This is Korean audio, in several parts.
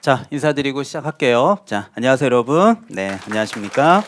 자, 인사드리고 시작할게요. 자, 안녕하세요, 여러분. 네, 안녕하십니까?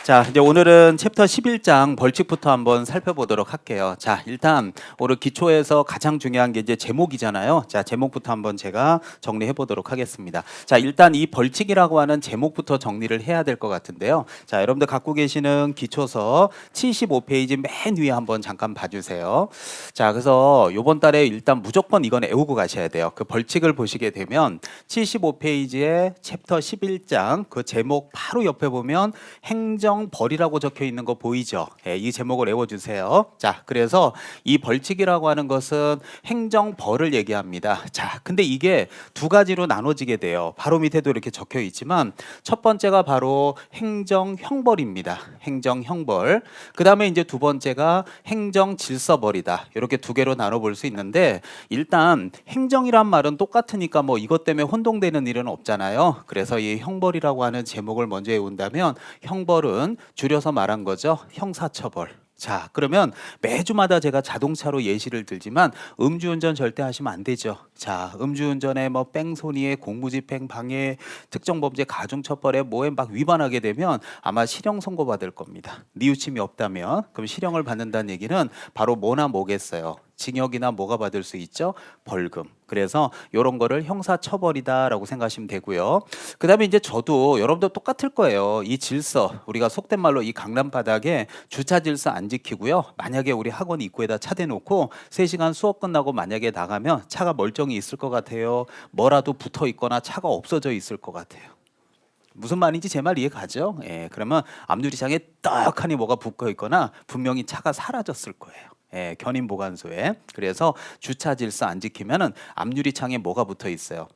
자, 이제 오늘은 챕터 11장 벌칙부터 한번 살펴보도록 할게요. 자, 일단 오늘 기초에서 가장 중요한 게 이제 제목이잖아요. 자, 제목부터 한번 제가 정리해 보도록 하겠습니다. 자, 일단 이 벌칙이라고 하는 제목부터 정리를 해야 될 것 같은데요. 자, 여러분들 갖고 계시는 기초서 75페이지 맨 위에 한번 잠깐 봐주세요. 자, 그래서 요번 달에 일단 무조건 이건 외우고 가셔야 돼요. 그 벌칙을 보시게 되면 75페이지에 챕터 11장 그 제목 바로 옆에 보면 행정벌이라고 적혀 있는 거 보이죠? 예, 이 제목을 외워주세요. 자, 그래서 이 벌칙이라고 하는 것은 행정벌을 얘기합니다. 자, 근데 이게 두 가지로 나눠지게 돼요. 바로 밑에도 이렇게 적혀 있지만 첫 번째가 바로 행정형벌입니다. 행정형벌. 그 다음에 이제 두 번째가 행정질서벌이다. 이렇게 두 개로 나눠볼 수 있는데 일단 행정이란 말은 똑같으니까 뭐 이것 때문에 혼동되는 일은 없잖아요. 그래서 이 형벌이라고 하는 제목을 먼저 외운다면 형벌은 줄여서 말한 거죠. 형사처벌. 자, 그러면 매주마다 제가 자동차로 예시를 들지만 음주운전 절대 하시면 안 되죠. 자, 음주운전에 뭐 뺑소니에 공무집행 방해 특정범죄 가중처벌에 뭐에 막 위반하게 되면 아마 실형 선고받을 겁니다. 뉘우침이 없다면. 그럼 실형을 받는다는 얘기는 바로 뭐나 뭐겠어요. 징역이나 뭐가 받을 수 있죠? 벌금. 그래서 이런 거를 형사처벌이다라고 생각하시면 되고요. 그 다음에 이제 저도 여러분도 똑같을 거예요. 이 질서, 우리가 속된 말로 이 강남 바닥에 주차 질서 안 지키고요. 만약에 우리 학원 입구에다 차 대놓고 3시간 수업 끝나고 만약에 나가면 차가 멀쩡히 있을 것 같아요. 뭐라도 붙어 있거나 차가 없어져 있을 것 같아요. 무슨 말인지 제 말 이해 가죠? 예, 그러면 앞유리창에 떡하니 뭐가 붙어 있거나 분명히 차가 사라졌을 거예요. 예, 견인 보관소에. 그래서 주차 질서 안 지키면은 앞유리창에 뭐가 붙어 있어요?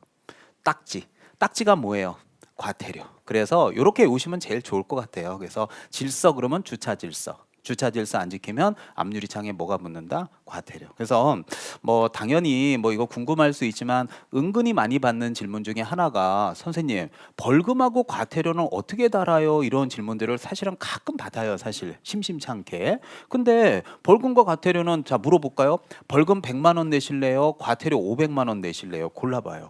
딱지. 딱지가 뭐예요? 과태료. 그래서 이렇게 외우시면 제일 좋을 것 같아요. 그래서 질서 그러면 주차 질서. 주차 질서 안 지키면 앞유리창에 뭐가 붙는다? 과태료. 그래서 뭐 당연히 뭐 이거 궁금할 수 있지만 은근히 많이 받는 질문 중에 하나가 선생님 벌금하고 과태료는 어떻게 달아요? 이런 질문들을 사실은 가끔 받아요. 사실 심심찮게. 근데 벌금과 과태료는 자 물어볼까요? 벌금 100만 원 내실래요? 과태료 500만 원 내실래요? 골라봐요.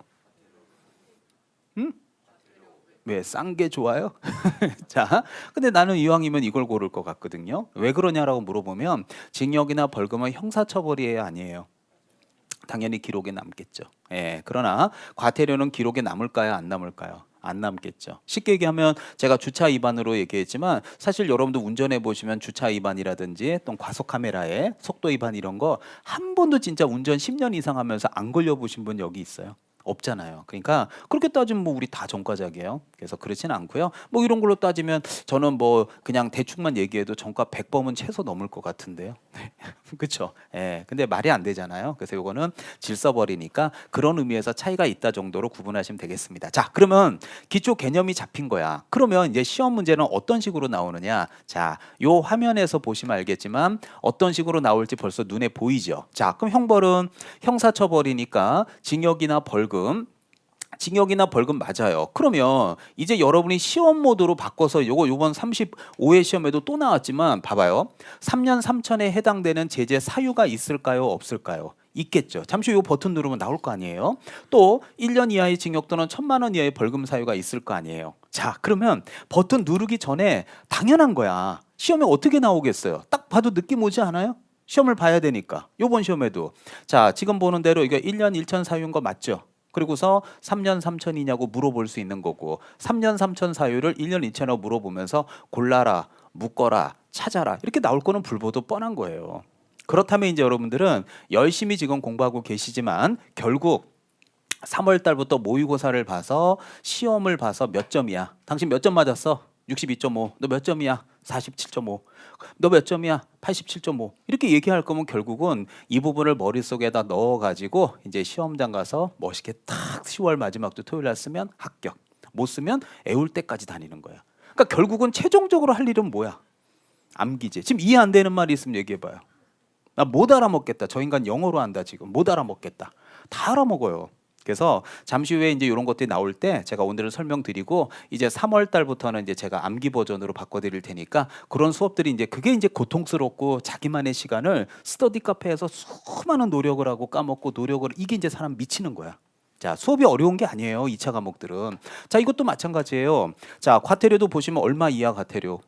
응? 왜 싼 게 좋아요? 자, 근데 나는 이왕이면 이걸 고를 것 같거든요. 왜 그러냐라고 물어보면 징역이나 벌금은 형사처벌이에요, 아니에요? 당연히 기록에 남겠죠. 예, 그러나 과태료는 기록에 남을까요, 안 남을까요? 안 남겠죠. 쉽게 얘기하면 제가 주차 위반으로 얘기했지만 사실 여러분도 운전해 보시면 주차 위반이라든지 또 과속 카메라에 속도 위반 이런 거 한 번도 진짜 운전 10년 이상 하면서 안 걸려 보신 분 여기 있어요? 없잖아요. 그러니까 그렇게 따지면 뭐 우리 다 전과자예요. 그래서 그렇지는 않고요. 뭐 이런 걸로 따지면 저는 뭐 그냥 대충만 얘기해도 전과 100범은 최소 넘을 것 같은데요. 그렇죠. 예. 근데 말이 안 되잖아요. 그래서 요거는 질서벌이니까 그런 의미에서 차이가 있다 정도로 구분하시면 되겠습니다. 자, 그러면 기초 개념이 잡힌 거야. 그러면 이제 시험 문제는 어떤 식으로 나오느냐? 자, 요 화면에서 보시면 알겠지만 어떤 식으로 나올지 벌써 눈에 보이죠. 자, 그럼 형벌은 형사처벌이니까 징역이나 징역이나 벌금 맞아요. 그러면 이제 여러분이 시험 모드로 바꿔서 요번 35회 시험에도 또 나왔지만 봐봐요. 3년 3천에 해당되는 제재 사유가 있을까요? 없을까요? 있겠죠. 잠시 요 버튼 누르면 나올 거 아니에요. 또 1년 이하의 징역 또는 1,000만 원 이하의 벌금 사유가 있을 거 아니에요. 자, 그러면 버튼 누르기 전에 당연한 거야. 시험에 어떻게 나오겠어요? 딱 봐도 느낌 오지 않아요? 시험을 봐야 되니까. 요번 시험에도. 자, 지금 보는 대로 이거 1년 1천 사유인 거 맞죠? 그리고서 3년 3천이냐고 물어볼 수 있는 거고 3년 3천 사유를 1년 2천으로 물어보면서 골라라, 묶어라, 찾아라 이렇게 나올 거는 불보듯 뻔한 거예요. 그렇다면 이제 여러분들은 열심히 지금 공부하고 계시지만 결국 3월 달부터 모의고사를 봐서 시험을 봐서 몇 점이야? 당신 몇 점 맞았어? 62.5. 너 몇 점이야? 47.5. 너 몇 점이야? 87.5. 이렇게 얘기할 거면 결국은 이 부분을 머릿속에다 넣어가지고 이제 시험장 가서 멋있게 탁 10월 마지막도 토요일 날 쓰면 합격. 못 쓰면 애울 때까지 다니는 거야. 그러니까 결국은 최종적으로 할 일은 뭐야? 암기지. 지금 이해 안 되는 말이 있으면 얘기해봐요. 나 못 알아먹겠다. 저 인간 영어로 한다 지금. 못 알아먹겠다. 다 알아먹어요. 그래서 잠시 후에 이제 이런 것들이 나올 때 제가 오늘은 설명드리고 이제 3월 달부터는 이제 제가 암기 버전으로 바꿔드릴 테니까 그런 수업들이 이제 그게 이제 고통스럽고 자기만의 시간을 스터디 카페에서 수많은 노력을 하고 까먹고 노력을 이게 이제 사람 미치는 거야. 자, 수업이 어려운 게 아니에요. 2차 과목들은. 자, 이것도 마찬가지예요. 자, 과태료도 보시면 얼마 이하 과태료?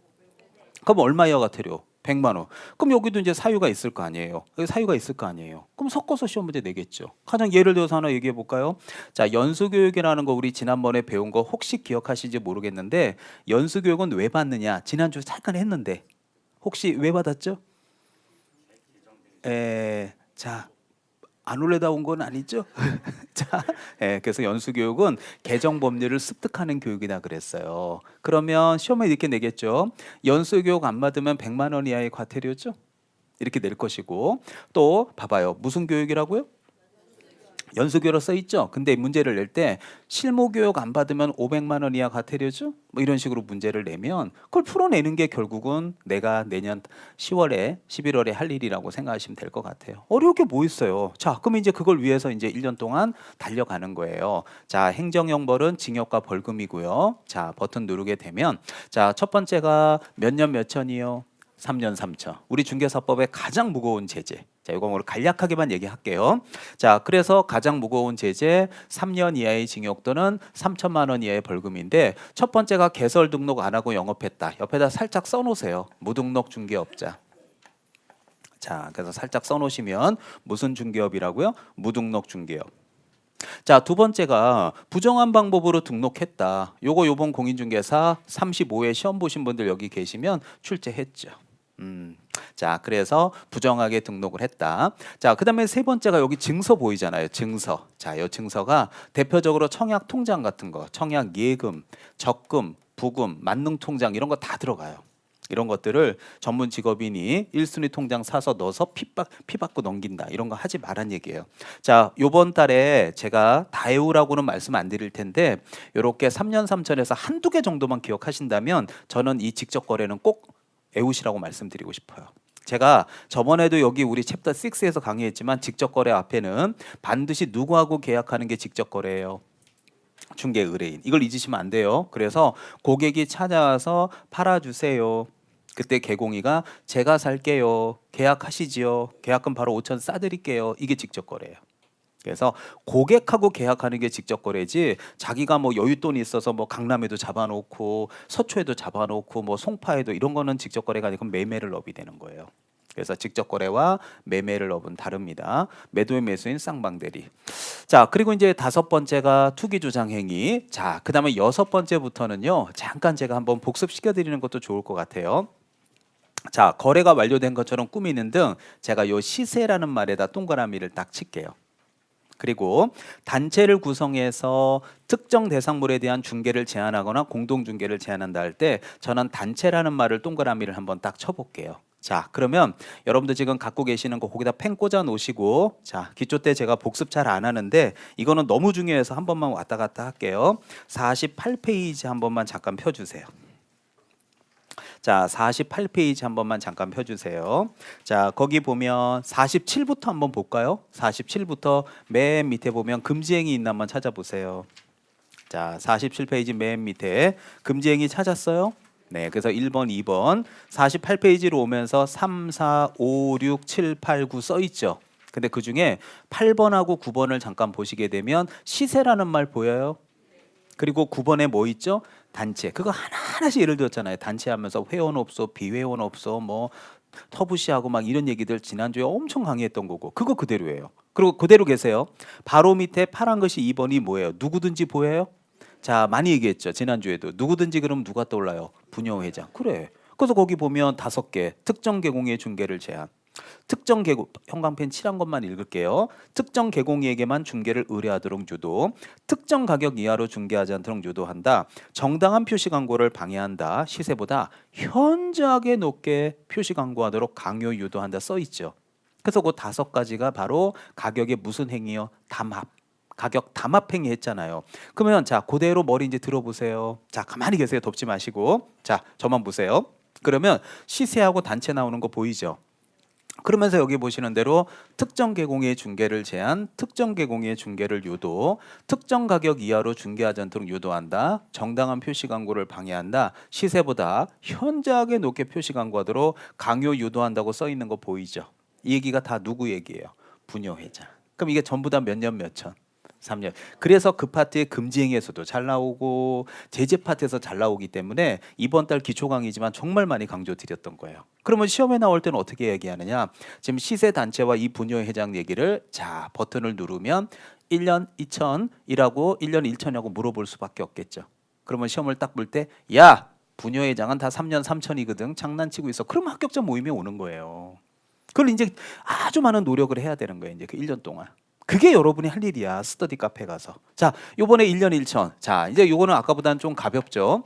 그럼 얼마 이하 과태료? 100만 원. 그럼 여기도 이제 사유가 있을 거 아니에요. 여기 사유가 있을 거 아니에요. 그럼 섞어서 시험 문제 내겠죠. 가장 예를 들어서 하나 얘기해 볼까요? 자, 연수교육이라는 거 우리 지난번에 배운 거 혹시 기억하시는지 모르겠는데 연수교육은 왜 받느냐? 지난주에 잠깐 했는데 혹시 왜 받았죠? 자, 안 올려다온 건 아니죠? 자, 그래서 연수교육은 개정 법률을 습득하는 교육이다 그랬어요. 그러면 시험에 이렇게 내겠죠. 연수교육 안 받으면 100만 원 이하의 과태료죠? 이렇게 낼 것이고 또 봐봐요. 무슨 교육이라고요? 연수교로 써 있죠. 근데 문제를 낼 때 실무교육 안 받으면 500만 원 이하 과태료죠. 뭐 이런 식으로 문제를 내면 그걸 풀어내는 게 결국은 내가 내년 10월에 11월에 할 일이라고 생각하시면 될 것 같아요. 어려울 게 뭐 있어요. 자, 그럼 이제 그걸 위해서 이제 1년 동안 달려가는 거예요. 자, 행정형벌은 징역과 벌금이고요. 자, 버튼 누르게 되면 자, 첫 번째가 몇 년 몇 천이요? 3년 3천. 우리 중개사법의 가장 무거운 제재. 자, 이거 오늘 간략하게만 얘기할게요. 자, 그래서 가장 무거운 제재 3년 이하의 징역 또는 3천만 원 이하의 벌금인데 첫 번째가 개설 등록 안 하고 영업했다. 옆에다 살짝 써놓으세요. 무등록 중개업자. 자, 그래서 살짝 써놓으시면 무슨 중개업이라고요? 무등록 중개업. 자, 두 번째가 부정한 방법으로 등록했다. 요거 요번 공인중개사 35회 시험 보신 분들 여기 계시면 출제했죠. 자, 그래서 부정하게 등록을 했다. 자, 그다음에 세 번째가 여기 증서 보이잖아요. 증서. 자, 이 증서가 대표적으로 청약 통장 같은 거, 청약 예금, 적금, 부금, 만능 통장 이런 거 다 들어가요. 이런 것들을 전문 직업인이 1순위 통장 사서 넣어서 피 받고 넘긴다. 이런 거 하지 말란 얘기예요. 자, 요번 달에 제가 다 외우라고는 말씀 안 드릴 텐데 요렇게 3년 3천에서 한두 개 정도만 기억하신다면 저는 이 직접 거래는 꼭 외우시라고 말씀드리고 싶어요. 제가 저번에도 여기 우리 챕터 6에서 강의했지만 직접 거래 앞에는 반드시 누구하고 계약하는 게 직접 거래예요. 중개 의뢰인. 이걸 잊으시면 안 돼요. 그래서 고객이 찾아와서 팔아주세요. 그때 개공이가 제가 살게요. 계약하시지요. 계약금 바로 5천 싸드릴게요. 이게 직접 거래예요. 그래서 고객하고 계약하는 게 직접 거래지 자기가 뭐 여윳돈이 있어서 뭐 강남에도 잡아놓고 서초에도 잡아놓고 뭐 송파에도 이런 거는 직접 거래가 아니고 매매를 업이 되는 거예요. 그래서 직접 거래와 매매를 업은 다릅니다. 매도의 매수인 쌍방대리. 자, 그리고 이제 다섯 번째가 투기 주장 행위. 자, 그다음에 여섯 번째부터는요. 잠깐 제가 한번 복습시켜 드리는 것도 좋을 것 같아요. 자, 거래가 완료된 것처럼 꾸미는 등 제가 요 시세라는 말에다 동그라미를 딱 칠게요. 그리고 단체를 구성해서 특정 대상물에 대한 중개를 제한하거나 공동 중개를 제한한다 할 때 저는 단체라는 말을 동그라미를 한번 딱 쳐볼게요. 자, 그러면 여러분들 지금 갖고 계시는 거 거기다 펜 꽂아 놓으시고 자, 기초 때 제가 복습 잘 안 하는데 이거는 너무 중요해서 한 번만 왔다 갔다 할게요. 48페이지 한 번만 잠깐 펴주세요. 자, 48페이지 한 번만 잠깐 펴주세요. 자, 거기 보면 47부터 한번 볼까요? 47부터 맨 밑에 보면 금지행위 있나 한번 찾아보세요. 자, 47페이지 맨 밑에 금지행위 찾았어요? 네, 그래서 1번, 2번 48페이지로 오면서 3, 4, 5, 6, 7, 8, 9 써있죠. 근데 그중에 8번하고 9번을 잠깐 보시게 되면 시세라는 말 보여요? 그리고 9번에 뭐 있죠? 단체. 그거 하나하나씩 예를 들었잖아요. 단체 하면서 회원 없어, 비회원 없어, 뭐 터부시하고 막 이런 얘기들 지난주에 엄청 강의했던 거고 그거 그대로예요. 그리고 그대로 계세요. 바로 밑에 파란 것이 2번이 뭐예요? 누구든지 보여요? 자, 많이 얘기했죠. 지난주에도. 누구든지 그럼 누가 떠올라요? 부녀회장. 그래. 그래서 거기 보면 5개. 특정 계공의 중개를 제한. 특정 계공, 형광펜 칠한 것만 읽을게요. 특정 계공이에게만 중개를 의뢰하도록 유도, 특정 가격 이하로 중개하지 않도록 유도한다. 정당한 표시 광고를 방해한다. 시세보다 현저하게 높게 표시 광고하도록 강요 유도한다 써 있죠. 그래서 그 5가지가 바로 가격의 무슨 행위요? 담합. 가격 담합 행위 했잖아요. 그러면 자, 그대로 머리 이제 들어보세요. 자, 가만히 계세요. 덮지 마시고. 자, 저만 보세요. 그러면 시세하고 단체 나오는 거 보이죠? 그러면서 여기 보시는 대로 특정 계공의 중개를 제한, 특정 계공의 중개를 유도, 특정 가격 이하로 중개하지 않도록 유도한다. 정당한 표시 광고를 방해한다. 시세보다 현저하게 높게 표시 광고하도록 강요 유도한다고 써 있는 거 보이죠? 이 얘기가 다 누구 얘기예요? 부녀회장. 그럼 이게 전부 다 몇 년 몇 천? 3년. 그래서 그 파트의 금지행위에서도 잘 나오고 제재 파트에서 잘 나오기 때문에 이번 달 기초 강의지만 정말 많이 강조드렸던 거예요. 그러면 시험에 나올 때는 어떻게 얘기하느냐? 지금 시세 단체와 이 분녀 회장 얘기를 자 버튼을 누르면 1년 2천이라고 1년 1천이라고 물어볼 수밖에 없겠죠. 그러면 시험을 딱 볼 때 야 분녀 회장은 다 3년 3천이거든 장난치고 있어. 그럼 합격자 모임이 오는 거예요. 그걸 이제 아주 많은 노력을 해야 되는 거예요. 이제 그 1년 동안. 그게 여러분이 할 일이야. 스터디 카페 가서. 자, 요번에 1년 1천. 자, 이제 요거는 아까보다는 좀 가볍죠.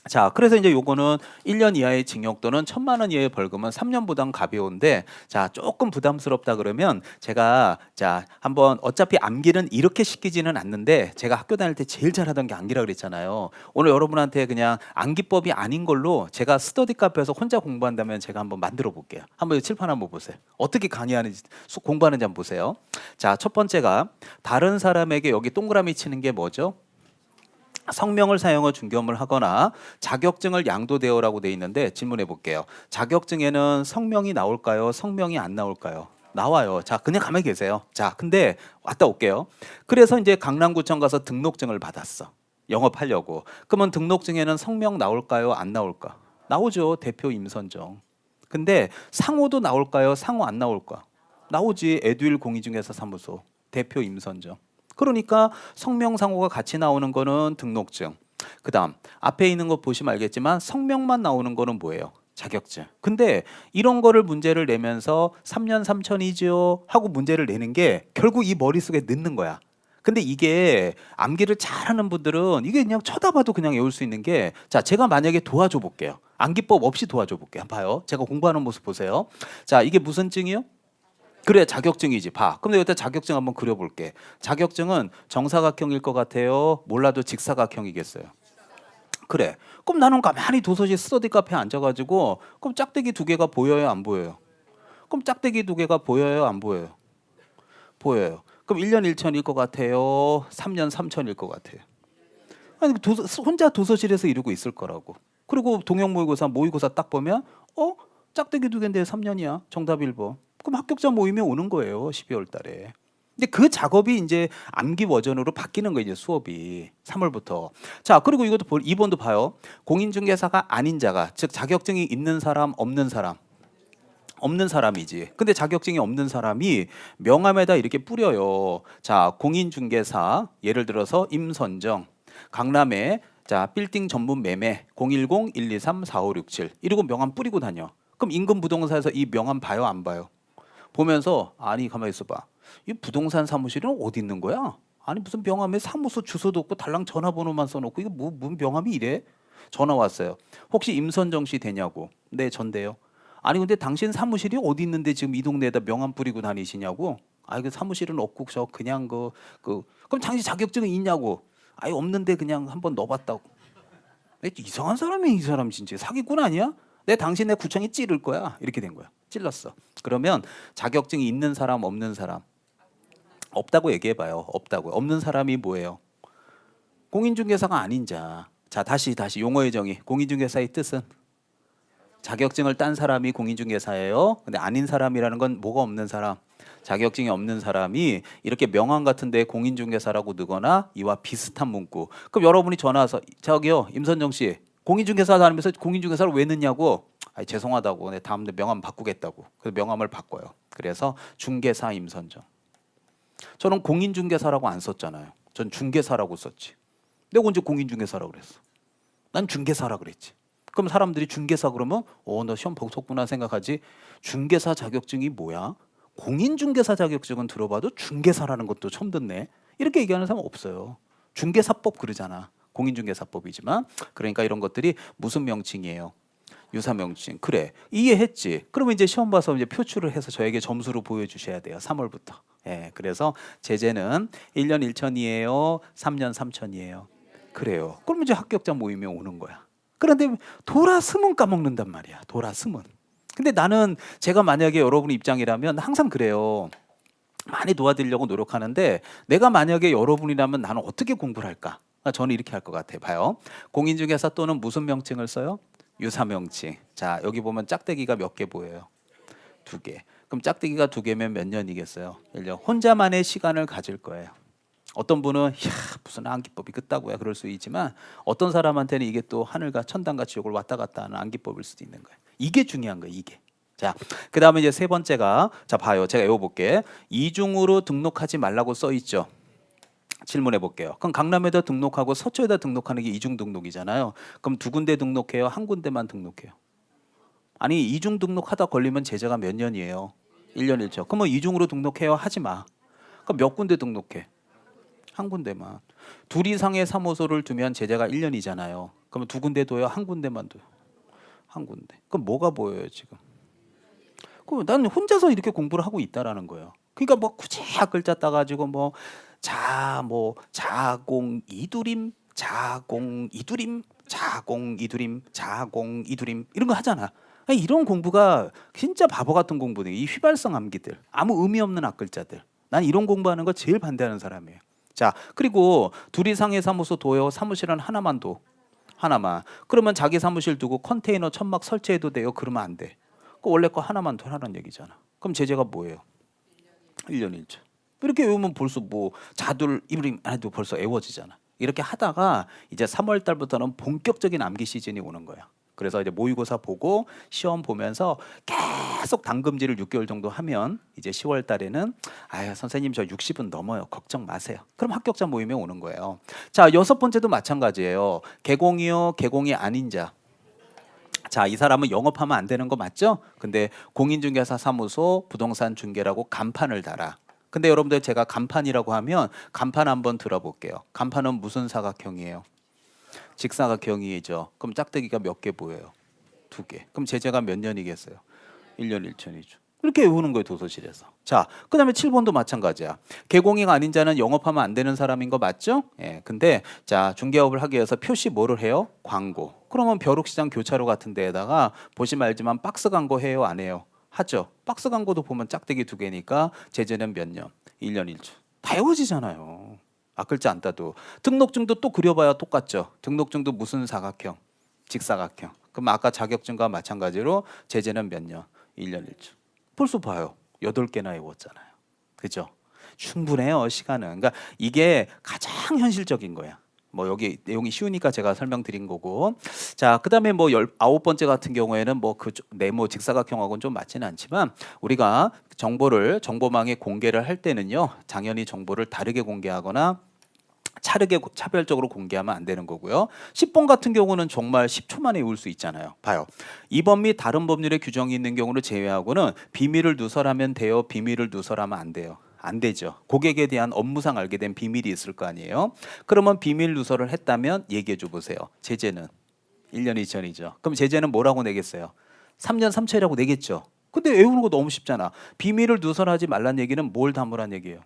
자, 그래서 이제 요거는 1년 이하의 징역 또는 1,000만 원 이하의 벌금은 3년보단 가벼운데, 자, 조금 부담스럽다 그러면 제가 자, 한번 어차피 암기는 이렇게 시키지는 않는데 제가 학교 다닐 때 제일 잘하던 게 암기라 그랬잖아요. 오늘 여러분한테 그냥 암기법이 아닌 걸로 제가 스터디 카페에서 혼자 공부한다면 제가 한번 만들어 볼게요. 한번 칠판 한번 보세요. 어떻게 강의하는지 공부하는지 한번 보세요. 자, 첫 번째가 다른 사람에게 여기 동그라미 치는 게 뭐죠? 성명을 사용해 중개업을 하거나 자격증을 양도되어라고 돼 있는데 질문해 볼게요. 자격증에는 성명이 나올까요? 성명이 안 나올까요? 나와요. 자, 그냥 가만히 계세요. 자, 근데 왔다 올게요. 그래서 이제 강남구청 가서 등록증을 받았어. 영업하려고. 그러면 등록증에는 성명 나올까요? 안 나올까? 나오죠. 대표 임선정. 근데 상호도 나올까요? 상호 안 나올까? 나오지. 에듀윌 공인중개사 사무소 대표 임선정. 그러니까 성명상호가 같이 나오는 거는 등록증. 그다음 앞에 있는 거 보시면 알겠지만 성명만 나오는 거는 뭐예요? 자격증. 근데 이런 거를 문제를 내면서 3년 3천이죠 하고 문제를 내는 게 결국 이 머릿속에 넣는 거야. 근데 이게 암기를 잘하는 분들은 이게 그냥 쳐다봐도 그냥 외울 수 있는 게, 자, 제가 만약에 도와줘 볼게요. 암기법 없이 도와줘 볼게요. 봐요. 제가 공부하는 모습 보세요. 자, 이게 무슨 증이요? 그래, 자격증이지. 봐. 그럼 내가 일단 자격증 한번 그려볼게. 자격증은 정사각형일 것 같아요? 몰라도 직사각형이겠어요? 그래. 그럼 나는 가만히 도서실 스터디 카페에 앉아가지고 그럼 짝대기 두 개가 보여요? 안 보여요? 그럼 짝대기 두 개가 보여요? 안 보여요? 보여요. 그럼 1년 1천일 것 같아요? 3년 3천일 것 같아요? 아니, 혼자 도서실에서 이러고 있을 거라고. 그리고 동형 모의고사 딱 보면 짝대기 두 개인데 3년이야. 정답 1번. 그럼 합격자 모임에 오는 거예요. 12월 달에. 근데 그 작업이 이제 암기 버전으로 바뀌는 거예요. 이제 수업이 3월부터. 자, 그리고 이것도 2번도 봐요. 공인중개사가 아닌 자가, 즉 자격증이 있는 사람, 없는 사람. 없는 사람이지. 근데 자격증이 없는 사람이 명함에다 이렇게 뿌려요. 자, 공인중개사, 예를 들어서 임선정, 강남에 자 빌딩 전문 매매 010-123-4567 이러고 명함 뿌리고 다녀. 그럼 인근 부동산에서 이 명함 봐요, 안 봐요? 보면서 아니 가만히 있어봐. 이 부동산 사무실은 어디 있는 거야? 아니 무슨 명함에 사무소 주소도 없고 달랑 전화번호만 써놓고 이게 뭐 명함이 이래? 전화 왔어요. 혹시 임선정 씨 되냐고. 네, 전데요. 아니 근데 당신 사무실이 어디 있는데 지금 이 동네에다 명함 뿌리고 다니시냐고. 아이 그 사무실은 없고 저 그냥 그럼 당신 자격증은 있냐고. 아예 없는데 그냥 한번 넣어봤다고. 이상한 사람이 이 사람 진짜 사기꾼 아니야? 내 당신네 구청에 찌를 거야. 이렇게 된 거야. 찔렀어. 그러면 자격증이 있는 사람 없는 사람 없다고 얘기해봐요. 없다고. 없는 사람이 뭐예요? 공인중개사가 아닌 자. 자, 다시 용어의 정의. 공인중개사의 뜻은 자격증을 딴 사람이 공인중개사예요. 근데 아닌 사람이라는 건 뭐가 없는 사람? 자격증이 없는 사람이 이렇게 명함 같은 데 공인중개사라고 넣거나 이와 비슷한 문구. 그럼 여러분이 전화 와서 저기요 임선정 씨 공인중개사 다니면서 공인중개사를 왜 넣냐고. 아니, 죄송하다고. 내 다음 명함 바꾸겠다고. 그래서 명함을 바꿔요. 그래서 중개사 임선정. 저는 공인중개사라고 안 썼잖아요. 전 중개사라고 썼지. 내가 언제 공인중개사라고 그랬어? 난 중개사라 그랬지. 그럼 사람들이 중개사 그러면 너 시험 보석구나 생각하지. 중개사 자격증이 뭐야? 공인중개사 자격증은 들어봐도 중개사라는 것도 처음 듣네. 이렇게 얘기하는 사람 없어요. 중개사법 그러잖아. 공인중개사법이지만. 그러니까 이런 것들이 무슨 명칭이에요? 유사명칭. 그래, 이해했지. 그러면 이제 시험 봐서 이제 표출을 해서 저에게 점수로 보여주셔야 돼요. 3월부터. 예, 그래서 제재는 1년 1천이에요. 3년 3천이에요. 그래요. 그러면 이제 합격자 모임에 오는 거야. 그런데 돌아서면 까먹는단 말이야. 돌아서면. 근데 나는 제가 만약에 여러분 입장이라면 항상 그래요. 많이 도와드리려고 노력하는데 내가 만약에 여러분이라면 나는 어떻게 공부를 할까? 저는 이렇게 할 것 같아요. 봐요. 공인중개사 또는 무슨 명칭을 써요? 유사명칭. 자, 여기 보면 짝대기가 몇 개 보여요? 2개. 그럼 짝대기가 2개면 몇 년이겠어요? 1년. 혼자만의 시간을 가질 거예요. 어떤 분은 야 무슨 암기법이 그따구야 그럴 수 있지만 어떤 사람한테는 이게 또 하늘과 천당과 지옥을 왔다 갔다 하는 암기법일 수도 있는 거예요. 이게 중요한 거예요. 이게. 자, 그다음에 이제 세 번째가 자 봐요. 제가 외워볼게. 이중으로 등록하지 말라고 써 있죠. 질문해 볼게요. 그럼 강남에다 등록하고 서초에다 등록하는 게 이중 등록이잖아요. 그럼 두 군데 등록해요? 한 군데만 등록해요? 아니 이중 등록하다 걸리면 제재가 몇 년이에요? 1년 1죠. 그러면 이중으로 등록해요? 하지 마. 그럼 몇 군데 등록해? 한 군데만. 둘 이상의 사무소를 두면 제재가 1년이잖아요. 그러면 두 군데 둬요? 한 군데만 둬요? 한 군데. 그럼 뭐가 보여요 지금? 그럼 나는 혼자서 이렇게 공부를 하고 있다라는 거예요. 그러니까 뭐 굳이 글자 따가지고 뭐 자공 이두림 자공 이두림 자공 이두림 자공 이두림 이런 거 하잖아. 아니, 이런 공부가 진짜 바보 같은 공부네. 이 휘발성 암기들 아무 의미 없는 앞글자들. 난 이런 공부하는 거 제일 반대하는 사람이에요. 자 그리고 둘 이상의 사무소 둬요. 사무실은 하나만 둬. 하나만. 그러면 자기 사무실 두고 컨테이너 천막 설치해도 돼요? 그러면 안 돼. 그 원래 거 하나만 더 하라는 얘기잖아. 그럼 제재가 뭐예요? 1년 1조. 이렇게 외우면 벌써 뭐 자둘 이브림 안 해도 벌써 외워지잖아. 이렇게 하다가 이제 3월 달부터는 본격적인 암기 시즌이 오는 거야. 그래서 이제 모의고사 보고 시험 보면서 계속 당금질을 6개월 정도 하면 이제 10월 달에는 아유 선생님 저 60은 넘어요. 걱정 마세요. 그럼 합격자 모임에 오는 거예요. 자, 여섯 번째도 마찬가지예요. 개공이요, 개공이 아닌 자. 자, 이 사람은 영업하면 안 되는 거 맞죠? 근데 공인중개사 사무소 부동산 중개라고 간판을 달아. 근데 여러분들 제가 간판이라고 하면 간판 한번 들어볼게요. 간판은 무슨 사각형이에요? 직사각형이죠. 그럼 짝대기가 몇 개 보여요? 2개. 그럼 제재가 몇 년이겠어요? 1년 1천이죠. 이렇게 외우는 거예요, 도서실에서. 자, 그 다음에 7번도 마찬가지야. 개공이가 아닌 자는 영업하면 안 되는 사람인 거 맞죠? 예, 근데 자, 중개업을 하기 위해서 표시 뭐를 해요? 광고. 그러면 벼룩시장 교차로 같은 데에다가 보시면 알지만 박스 광고 해요, 안 해요? 하죠. 박스 광고도 보면 짝대기 2개니까 제재는 몇 년? 1년 1조. 다 외워지잖아요. 앞글자 안 따도. 등록증도 또 그려봐야 똑같죠. 등록증도 무슨 사각형? 직사각형. 그럼 아까 자격증과 마찬가지로 제재는 몇 년? 1년 1조. 벌써 봐요. 8개나 외웠잖아요. 그죠? 충분해요, 시간은. 그러니까 이게 가장 현실적인 거야. 뭐 여기 내용이 쉬우니까 제가 설명드린 거고. 자, 그다음에 뭐 19번째 같은 경우에는 뭐 그 네모 직사각형하고는 좀 맞지는 않지만 우리가 정보를 정보망에 공개를 할 때는요. 당연히 정보를 다르게 공개하거나 차별적으로 공개하면 안 되는 거고요. 10번 같은 경우는 정말 10초 만에 외울 수 있잖아요. 봐요. 이번 및 다른 법률의 규정이 있는 경우를 제외하고는 비밀을 누설하면 돼요. 비밀을 누설하면 안 돼요. 안 되죠. 고객에 대한 업무상 알게 된 비밀이 있을 거 아니에요. 그러면 비밀 누설을 했다면 얘기해 줘 보세요. 제재는 1년 2천이죠. 그럼 제재는 뭐라고 내겠어요? 3년 3천이라고 내겠죠. 근데 외우는 거 너무 쉽잖아. 비밀을 누설하지 말란 얘기는 뭘 담으란 얘기예요?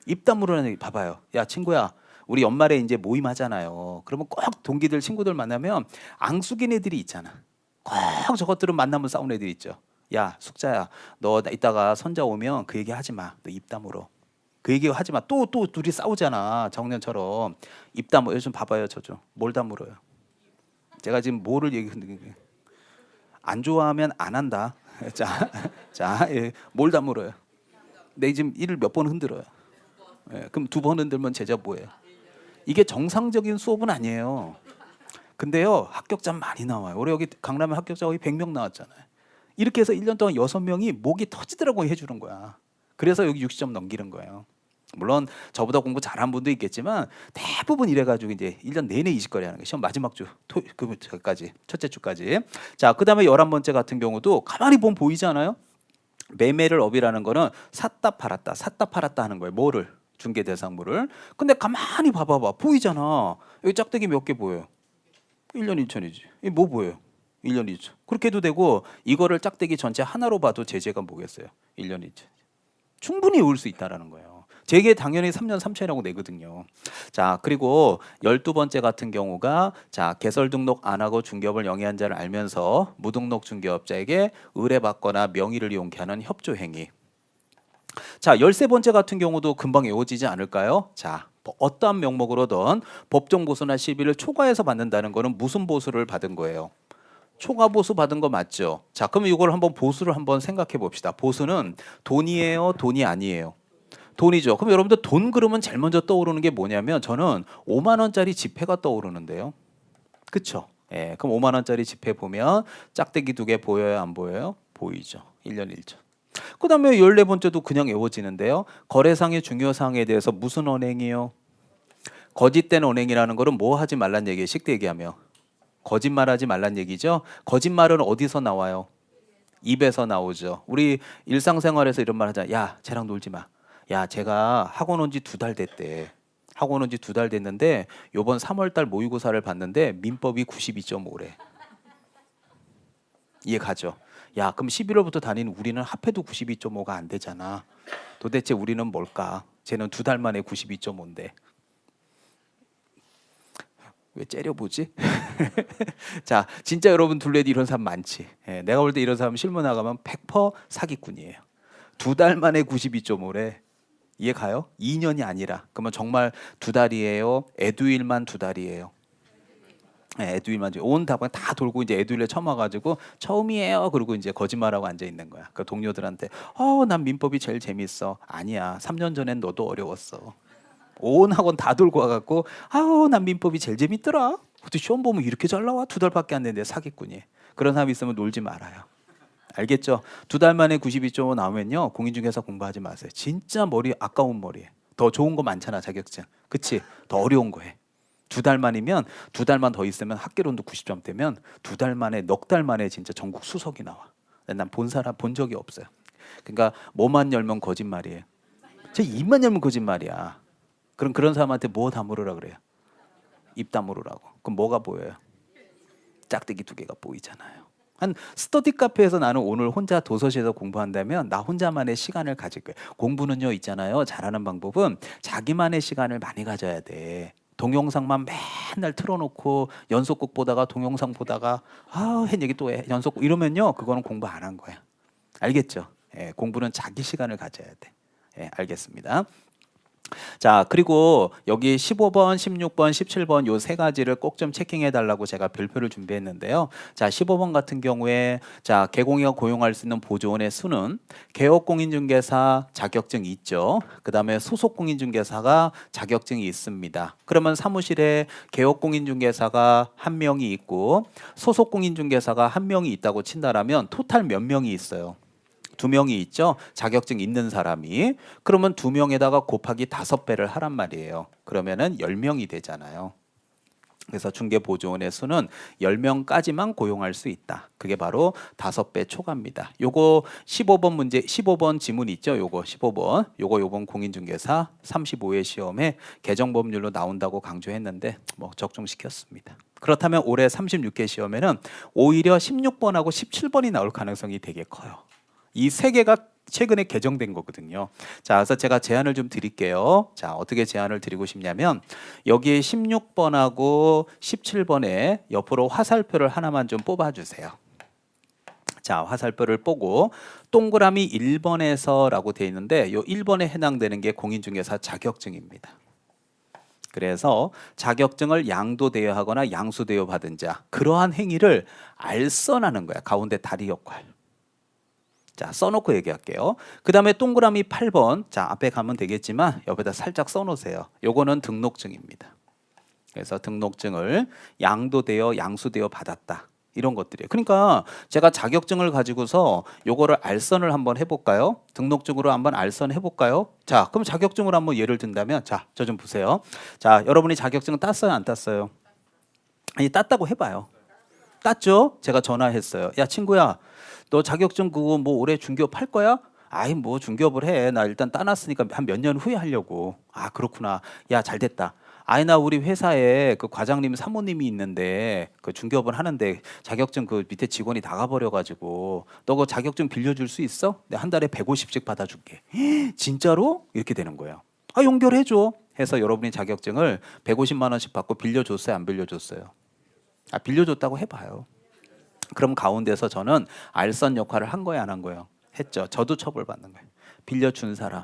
입 다물으라는 얘기. 봐봐요. 야 친구야, 우리 연말에 이제 모임 하잖아요. 그러면 꼭 동기들 친구들 만나면 앙숙인 애들이 있잖아. 꼭 저것들은 만나면 싸우는 애들이 있죠. 야 숙자야, 너 이따가 선자 오면 그 얘기 하지 마. 너 입 다물어. 그 얘기 하지 마. 또 둘이 싸우잖아. 정년처럼. 입 다물어. 요즘 봐봐요. 저 좀 뭘 다물어요? 제가 지금 뭐를 얘기하는 안 좋아하면 안 한다. 자, 예, 뭘 다물어요? 내 지금 이를 몇 번 흔들어요. 예, 그럼 2번 흔들면 제자 뭐예요? 이게 정상적인 수업은 아니에요. 근데요 합격자 많이 나와요. 우리 여기 강남에 합격자 거의 100명 나왔잖아요. 이렇게 해서 1년 동안 6명이 목이 터지더라고 해주는 거야. 그래서 여기 60점 넘기는 거예요. 물론 저보다 공부 잘한 분도 있겠지만 대부분 이래가지고 이제 1년 내내 20거리 하는 거예요. 시험 마지막 주 그까지 첫째 주까지. 자, 그다음에 11번째 같은 경우도 가만히 보면 보이잖아요. 매매를 업이라는 거는 샀다 팔았다 하는 거예요. 뭐를? 중개 대상물을. 근데 가만히 봐봐봐. 보이잖아. 여기 짝대기 몇 개 보여요? 1년 2천이지. 이 뭐 보여요? 1년 2천. 그렇게 해도 되고 이거를 짝대기 전체 하나로 봐도 제재가 뭐겠어요? 1년 2천. 충분히 외울 수 있다라는 거예요. 제게 당연히 3년 3천이라고 내거든요. 자, 그리고 12번째 같은 경우가 자, 개설 등록 안 하고 중개업을 영위한 자를 알면서 무등록 중개업자에게 의뢰받거나 명의를 이용케 하는 협조 행위. 자, 13번째 같은 경우도 금방 외워지지 않을까요? 자, 어떠한 명목으로든 법정 보수나 시비를 초과해서 받는다는 거는 무슨 보수를 받은 거예요? 초과 보수 받은 거 맞죠? 자, 그럼 이걸 한번 보수를 한번 생각해 봅시다. 보수는 돈이에요, 돈이 아니에요? 돈이죠. 그럼 여러분들 돈 그러면 제일 먼저 떠오르는 게 뭐냐면 저는 5만 원짜리 지폐가 떠오르는데요. 그쵸? 예, 그럼 5만 원짜리 지폐 보면 짝대기 2개 보여요, 안 보여요? 보이죠. 1년 1조. 그다음에 14번째도 그냥 외워지는데요. 거래상의 중요 사항에 대해서 무슨 언행이요? 거짓된 언행이라는 거는 뭐 하지 말란 얘기예요. 쉽게 얘기하면 거짓말하지 말란 얘기죠. 거짓말은 어디서 나와요? 입에서 나오죠. 우리 일상생활에서 이런 말 하잖아요. 야, 쟤랑 놀지 마. 야, 제가 학원 온 지 2달 됐대. 학원 온 지 2달 됐는데 요번 3월 달 모의고사를 봤는데 민법이 92.5래. 이해 가죠? 야, 그럼 11월부터 다니는 우리는 합해도 92.5가 안 되잖아. 도대체 우리는 뭘까? 쟤는 2달 만에 92.5인데. 왜 째려보지? 자, 진짜 여러분 둘레디 이런 사람 많지. 예, 내가 볼 때 이런 사람 실무 나가면 100% 사기꾼이에요. 2달 만에 92.5래. 이해 가요? 2년이 아니라. 그러면 정말 2달이에요? 에듀윌만 2달이에요? 네, 에듀윌만 온 답은 다 돌고 이제 에듀윌에 처음 와가지고 처음이에요. 그리고 이제 거짓말하고 앉아 있는 거야. 그 동료들한테 난 민법이 제일 재밌어. 아니야. 3년 전엔 너도 어려웠어. 온 학원 다 돌고 와갖고 난 민법이 제일 재밌더라. 어떻게 시험 보면 이렇게 잘 나와? 2달밖에 안 됐는데 사기꾼이. 그런 사람 있으면 놀지 말아요. 알겠죠? 2달 만에 92.5 나오면요 공인중개사 공부하지 마세요. 진짜 머리 아까운 머리에 더 좋은 거 많잖아. 자격증. 그치? 더 어려운 거 해. 2달 만이면 2달만 더 있으면 학계론도 90점대면 2달 만에 넉 달 만에 진짜 전국 수석이 나와. 난 본 사람 본 적이 없어요. 그러니까 뭐만 열면 거짓말이에요. 제 입만 열면 거짓말이야. 그럼 그런 사람한테 뭐 다물으라 그래요? 입 다물으라고. 그럼 뭐가 보여요? 짝대기 2개가 보이잖아요. 한 스터디 카페에서 나는 오늘 혼자 도서실에서 공부한다면 나 혼자만의 시간을 가질 거예요. 공부는요 있잖아요. 잘하는 방법은 자기만의 시간을 많이 가져야 돼. 동영상만 맨날 틀어놓고 연속극 보다가 동영상 보다가 한 얘기 또 해. 연속극 이러면요 그거는 공부 안 한 거야. 알겠죠? 예, 공부는 자기 시간을 가져야 돼. 예, 알겠습니다. 자, 그리고 여기 15번, 16번, 17번 요 세 가지를 꼭 좀 체킹해 달라고 제가 별표를 준비했는데요. 자, 15번 같은 경우에 자, 개공이가 고용할 수 있는 보조원의 수는 개업공인중개사 자격증이 있죠. 그다음에 소속공인중개사가 자격증이 있습니다. 그러면 사무실에 개업공인중개사가 한 명이 있고 소속공인중개사가 한 명이 있다고 친다라면 토탈 몇 명이 있어요? 2명이 있죠. 자격증 있는 사람이. 그러면 2명에다가 곱하기 5배를 하란 말이에요. 그러면은 10명이 되잖아요. 그래서 중개보조원의 수는 10명까지만 고용할 수 있다. 그게 바로 5배 초과입니다. 요거 15번 문제, 15번 지문 있죠? 요거 15번. 요번 공인중개사 35회 시험에 개정법률로 나온다고 강조했는데 뭐 적중시켰습니다. 그렇다면 올해 36회 시험에는 오히려 16번하고 17번이 나올 가능성이 되게 커요. 이 세 개가 최근에 개정된 거거든요. 자, 그래서 제가 제안을 좀 드릴게요. 자, 어떻게 제안을 드리고 싶냐면 여기 16번하고 17번에 옆으로 화살표를 하나만 좀 뽑아주세요. 자, 화살표를 보고 동그라미 1번에서라고 되어 있는데 요 1번에 해당되는 게 공인중개사 자격증입니다. 그래서 자격증을 양도대여하거나 양수대여 받은 자, 그러한 행위를 알선하는 거야. 가운데 다리 역할. 자, 써놓고 얘기할게요. 그 다음에 동그라미 8번. 자, 앞에 가면 되겠지만 옆에다 살짝 써놓으세요. 요거는 등록증입니다. 그래서 등록증을 양도되어 양수되어 받았다. 이런 것들이에요. 그러니까 제가 자격증을 가지고서 요거를 알선을 한번 해볼까요? 등록증으로 한번 알선 해볼까요? 자, 그럼 자격증으로 한번 예를 든다면 자, 저 좀 보세요. 자, 여러분이 자격증 땄어요? 안 땄어요? 아니, 땄다고 해봐요. 땄죠? 제가 전화했어요. 야, 친구야. 너 자격증 그거 뭐 올해 중개업 할 거야? 아이 뭐 중개업을 해. 나 일단 따놨으니까 한 몇 년 후에 하려고. 아 그렇구나. 야 잘 됐다. 아이 나 우리 회사에 그 과장님 사모님이 있는데 그 중개업을 하는데 자격증 그 밑에 직원이 나가버려가지고 너 그 자격증 빌려줄 수 있어? 내가 한 달에 150씩 받아줄게. 진짜로? 이렇게 되는 거예요. 아 연결해줘. 해서 여러분이 자격증을 150만 원씩 받고 빌려줬어요? 안 빌려줬어요? 아 빌려줬다고 해봐요. 그럼 가운데서 저는 알선 역할을 한 거예요, 안 한 거예요? 했죠. 저도 처벌받는 거예요. 빌려준 사람,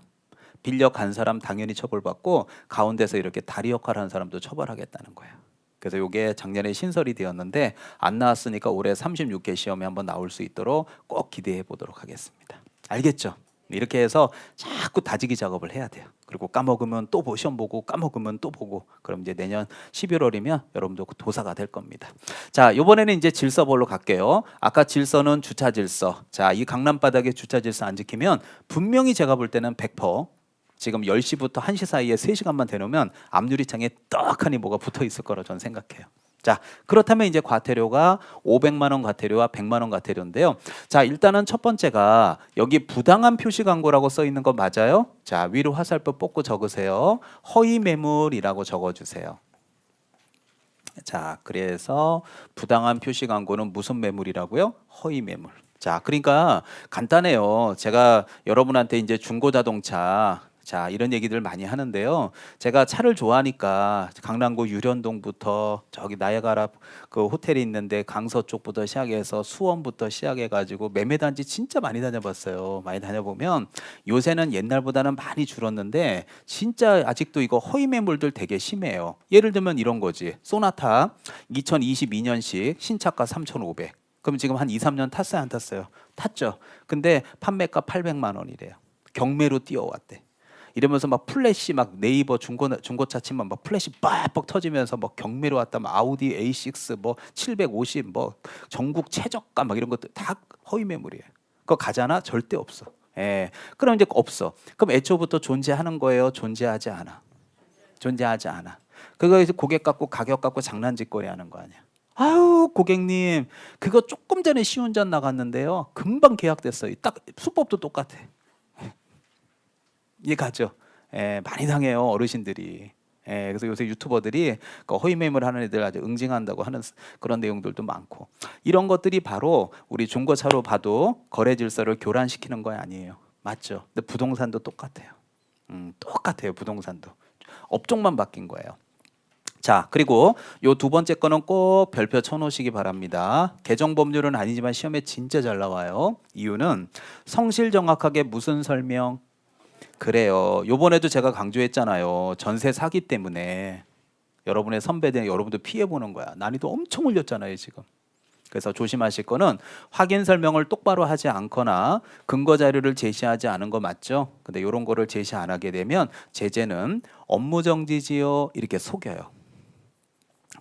빌려간 사람 당연히 처벌받고 가운데서 이렇게 다리 역할을 하는 사람도 처벌하겠다는 거예요. 그래서 이게 작년에 신설이 되었는데 안 나왔으니까 올해 36개 시험에 한번 나올 수 있도록 꼭 기대해 보도록 하겠습니다. 알겠죠? 이렇게 해서 자꾸 다지기 작업을 해야 돼요. 그리고 까먹으면 또 시험 보고 까먹으면 또 보고 그럼 이제 내년 11월이면 여러분도 도사가 될 겁니다. 자, 이번에는 이제 질서별로 갈게요. 아까 질서는 주차 질서. 자, 이 강남 바닥에 주차 질서 안 지키면 분명히 제가 볼 때는 100% 지금 10시부터 1시 사이에 3시간만 대놓으면 앞유리창에 떡하니 뭐가 붙어 있을 거라 저는 생각해요. 자, 그렇다면 이제 과태료가 500만 원 과태료와 100만 원 과태료인데요. 자, 일단은 첫 번째가 여기 부당한 표시 광고라고 써 있는 거 맞아요? 자, 위로 화살표 뽑고 적으세요. 허위 매물이라고 적어주세요. 자, 그래서 부당한 표시 광고는 무슨 매물이라고요? 허위 매물. 자, 그러니까 간단해요. 제가 여러분한테 이제 중고자동차 자, 이런 얘기들 많이 하는데요. 제가 차를 좋아하니까 강남구 유련동부터 저기 나야가라 그 호텔이 있는데 강서 쪽부터 시작해서 수원부터 시작해가지고 매매단지 진짜 많이 다녀봤어요. 많이 다녀보면 요새는 옛날보다는 많이 줄었는데 진짜 아직도 이거 허위 매물들 되게 심해요. 예를 들면 이런 거지. 소나타 2022년식 신차가 3,500. 그럼 지금 한 2, 3년 탔어요, 안 탔어요? 탔죠. 근데 판매가 800만 원이래요. 경매로 뛰어왔대. 이러면서 막 플래시 막 네이버 중고차 치면 막 플래시 빡빡 터지면서 뭐 경매로 왔다 막 아우디 A6 뭐 750 뭐 전국 최저가 막 이런 것들 다 허위 매물이에요. 그거 가잖아? 절대 없어. 예. 그럼 이제 없어. 그럼 애초부터 존재하는 거예요? 존재하지 않아. 존재하지 않아. 그거 이제 고객 갖고 가격 갖고 장난짓거리 하는 거 아니야. 아유 고객님 그거 조금 전에 시운전 나갔는데요. 금방 계약됐어요. 딱 수법도 똑같아. 이해 가죠? 예, 많이 당해요 어르신들이. 예, 그래서 요새 유튜버들이 그 허위 매물 하는 애들 아주 응징한다고 하는 그런 내용들도 많고 이런 것들이 바로 우리 중고차로 봐도 거래 질서를 교란시키는 거 아니에요. 맞죠? 근데 부동산도 똑같아요. 똑같아요. 부동산도 업종만 바뀐 거예요. 자, 그리고 요 두 번째 거는 꼭 별표 쳐놓으시기 바랍니다. 개정 법률은 아니지만 시험에 진짜 잘 나와요. 이유는 성실 정확하게 무슨 설명? 그래요. 요번에도 제가 강조했잖아요. 전세 사기 때문에 여러분의 선배들 여러분도 피해 보는 거야. 난이도 엄청 올렸잖아요, 지금. 그래서 조심하실 거는 확인 설명을 똑바로 하지 않거나 근거 자료를 제시하지 않은 거 맞죠? 근데 이런 거를 제시 안 하게 되면 제재는 업무 정지지요 이렇게 속여요.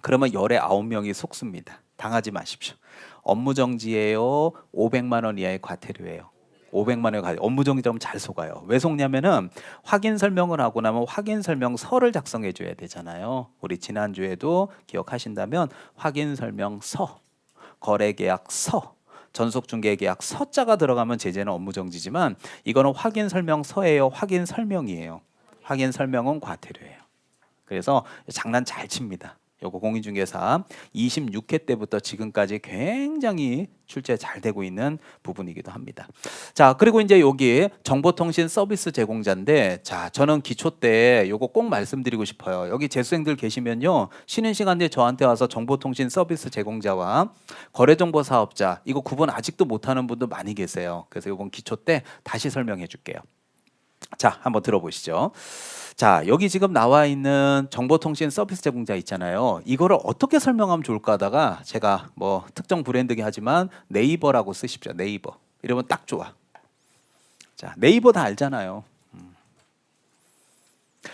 그러면 열에 9명이 속습니다. 당하지 마십시오. 업무 정지예요. 500만 원 이하의 과태료예요. 500만 원 업무 정지하면 잘 속아요. 왜 속냐면은 확인 설명을 하고 나면 확인 설명서를 작성해 줘야 되잖아요. 우리 지난주에도 기억하신다면 확인 설명서, 거래계약서, 전속중개계약서 자가 들어가면 제재는 업무 정지지만 이거는 확인 설명서예요. 확인 설명이에요. 확인 설명은 과태료예요. 그래서 장난 잘 칩니다. 요거 공인중개사 26회 때부터 지금까지 굉장히 출제 잘 되고 있는 부분이기도 합니다. 자, 그리고 이제 여기 정보통신 서비스 제공자인데 자, 저는 기초 때 요거 꼭 말씀드리고 싶어요. 여기 재수생들 계시면요. 쉬는 시간에 저한테 와서 정보통신 서비스 제공자와 거래정보 사업자 이거 구분 아직도 못하는 분도 많이 계세요. 그래서 요번 기초 때 다시 설명해 줄게요. 자, 한번 들어보시죠. 자, 여기 지금 나와 있는 정보통신 서비스 제공자 있잖아요. 이거를 어떻게 설명하면 좋을까 하다가 제가 뭐 특정 브랜드긴 하지만 네이버라고 쓰십시오. 네이버. 이러면 딱 좋아. 자, 네이버 다 알잖아요.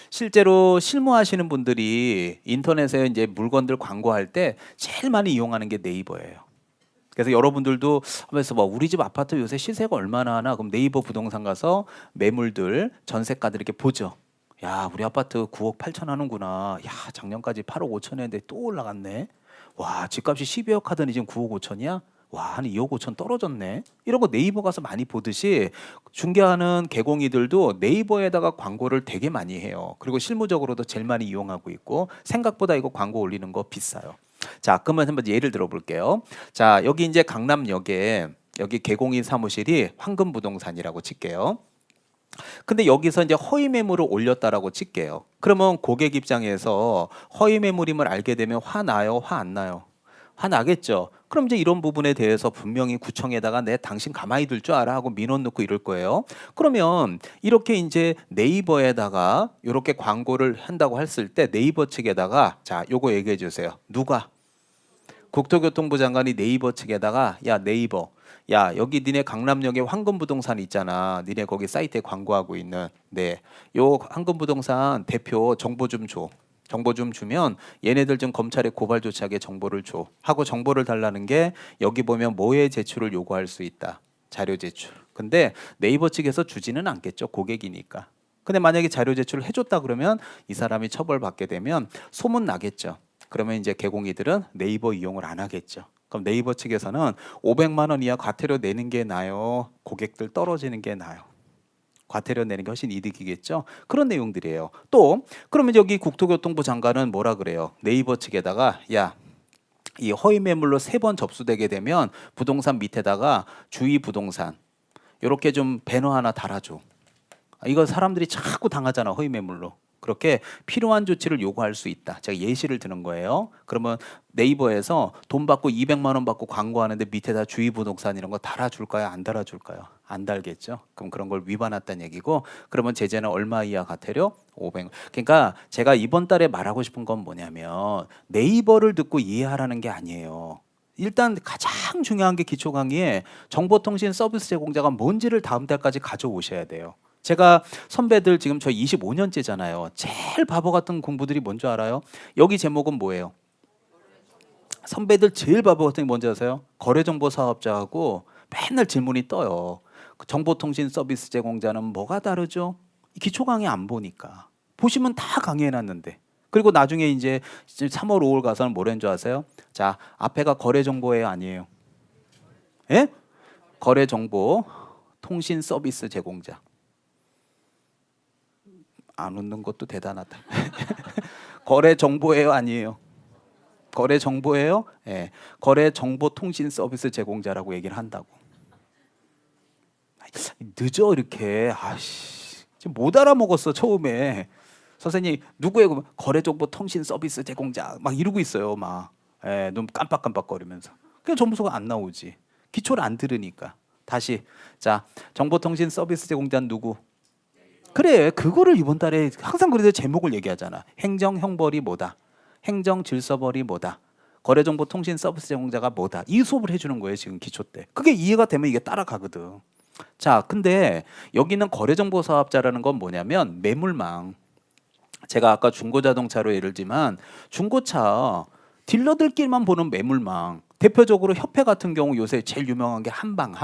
실제로 실무하시는 분들이 인터넷에 이제 물건들 광고할 때 제일 많이 이용하는 게 네이버예요. 그래서 여러분들도 하면서 뭐 우리 집 아파트 요새 시세가 얼마나 하나 그럼 네이버 부동산 가서 매물들 전세가들 이렇게 보죠. 야, 우리 아파트 9억 8천 하는구나. 야, 작년까지 8억 5천이었는데 또 올라갔네. 와, 집값이 12억 하더니 지금 9억 5천이야? 와, 한 2억 5천 떨어졌네. 이런 거 네이버 가서 많이 보듯이 중개하는 개공이들도 네이버에다가 광고를 되게 많이 해요. 그리고 실무적으로도 제일 많이 이용하고 있고 생각보다 이거 광고 올리는 거 비싸요. 자, 그러면 한번 예를 들어 볼게요. 자, 여기 이제 강남역에 여기 개공인 사무실이 황금부동산이라고 칠게요. 근데 여기서 이제 허위 매물을 올렸다라고 칠게요. 그러면 고객 입장에서 허위 매물임을 알게 되면 화나요? 화 안 나요? 화나겠죠. 그럼 이제 이런 부분에 대해서 분명히 구청에다가 내 당신 가만히 둘 줄 알아 하고 민원 넣고 이럴 거예요. 그러면 이렇게 이제 네이버에다가 이렇게 광고를 한다고 했을 때 네이버 측에다가 자, 요거 얘기해 주세요. 누가? 국토교통부 장관이 네이버 측에다가 야 네이버 야 여기 니네 강남역에 황금부동산 있잖아. 니네 거기 사이트에 광고하고 있는 요 황금부동산 대표 정보 좀 줘. 정보 좀 주면 얘네들 좀 검찰에 고발 조치하게 정보를 줘. 하고 정보를 달라는 게 여기 보면 뭐의 제출을 요구할 수 있다. 자료 제출. 근데 네이버 측에서 주지는 않겠죠. 고객이니까. 근데 만약에 자료 제출을 해줬다 그러면 이 사람이 처벌받게 되면 소문 나겠죠. 그러면 이제 개공이들은 네이버 이용을 안 하겠죠. 그럼 네이버 측에서는 500만 원 이하 과태료 내는 게 나요? 고객들 떨어지는 게 나요? 과태료 내는 게 훨씬 이득이겠죠. 그런 내용들이에요. 또 그러면 여기 국토교통부 장관은 뭐라 그래요? 네이버 측에다가 야 이 허위 매물로 3번 접수되게 되면 부동산 밑에다가 주의 부동산 이렇게 좀 배너 하나 달아줘. 이거 사람들이 자꾸 당하잖아. 허위 매물로. 그렇게 필요한 조치를 요구할 수 있다. 제가 예시를 드는 거예요. 그러면 네이버에서 돈 받고 200만 원 받고 광고하는데 밑에다 주의 부동산 이런 거 달아줄까요? 안 달아줄까요? 안 달겠죠. 그럼 그런 걸 위반했다는 얘기고 그러면 제재는 얼마 이하 과태료? 500. 그러니까 제가 이번 달에 말하고 싶은 건 뭐냐면 네이버를 듣고 이해하라는 게 아니에요. 일단 가장 중요한 게 기초 강의에 정보통신 서비스 제공자가 뭔지를 다음 달까지 가져오셔야 돼요. 제가 선배들 지금 저 25년째잖아요. 제일 바보 같은 공부들이 뭔지 알아요? 여기 제목은 뭐예요? 선배들 제일 바보 같은 게 뭔지 아세요? 거래정보사업자하고 맨날 질문이 떠요. 정보통신 서비스 제공자는 뭐가 다르죠? 기초 강의 안 보니까. 보시면 다 강의해놨는데. 그리고 나중에 이제 3월, 5월 가서는 뭐라는 줄 아세요? 자, 앞에가 거래정보예요, 아니에요? 예? 거래정보 통신 서비스 제공자. 안 웃는 것도 대단하다. 거래 정보예요, 아니에요? 거래 정보예요? 예. 거래 정보 통신 서비스 제공자라고 얘기를 한다고. 늦어 이렇게. 아씨. 지금 못 알아먹었어, 처음에. 선생님, 누구예요? 거래 정보 통신 서비스 제공자 막 이러고 있어요, 막. 예, 눈 깜빡깜빡거리면서. 그냥 정보소가 안 나오지. 기초를 안 들으니까. 다시. 자, 정보통신 서비스 제공자는 누구? 그래, 그거를 이번 달에 항상 그래서 제목을 얘기하잖아. 행정형벌이 뭐다? 행정질서벌이 뭐다? 거래정보통신 서비스 제공자가 뭐다? 이 수업을 해주는 거예요, 지금 기초 때. 그게 이해가 되면 이게 따라가거든. 자, 근데 여기는 거래정보사업자라는 건 뭐냐면 매물망. 제가 아까 중고자동차로 예를 들지만 중고차 딜러들끼리만 보는 매물망. 대표적으로 협회 같은 경우 요새 제일 유명한 게 한방.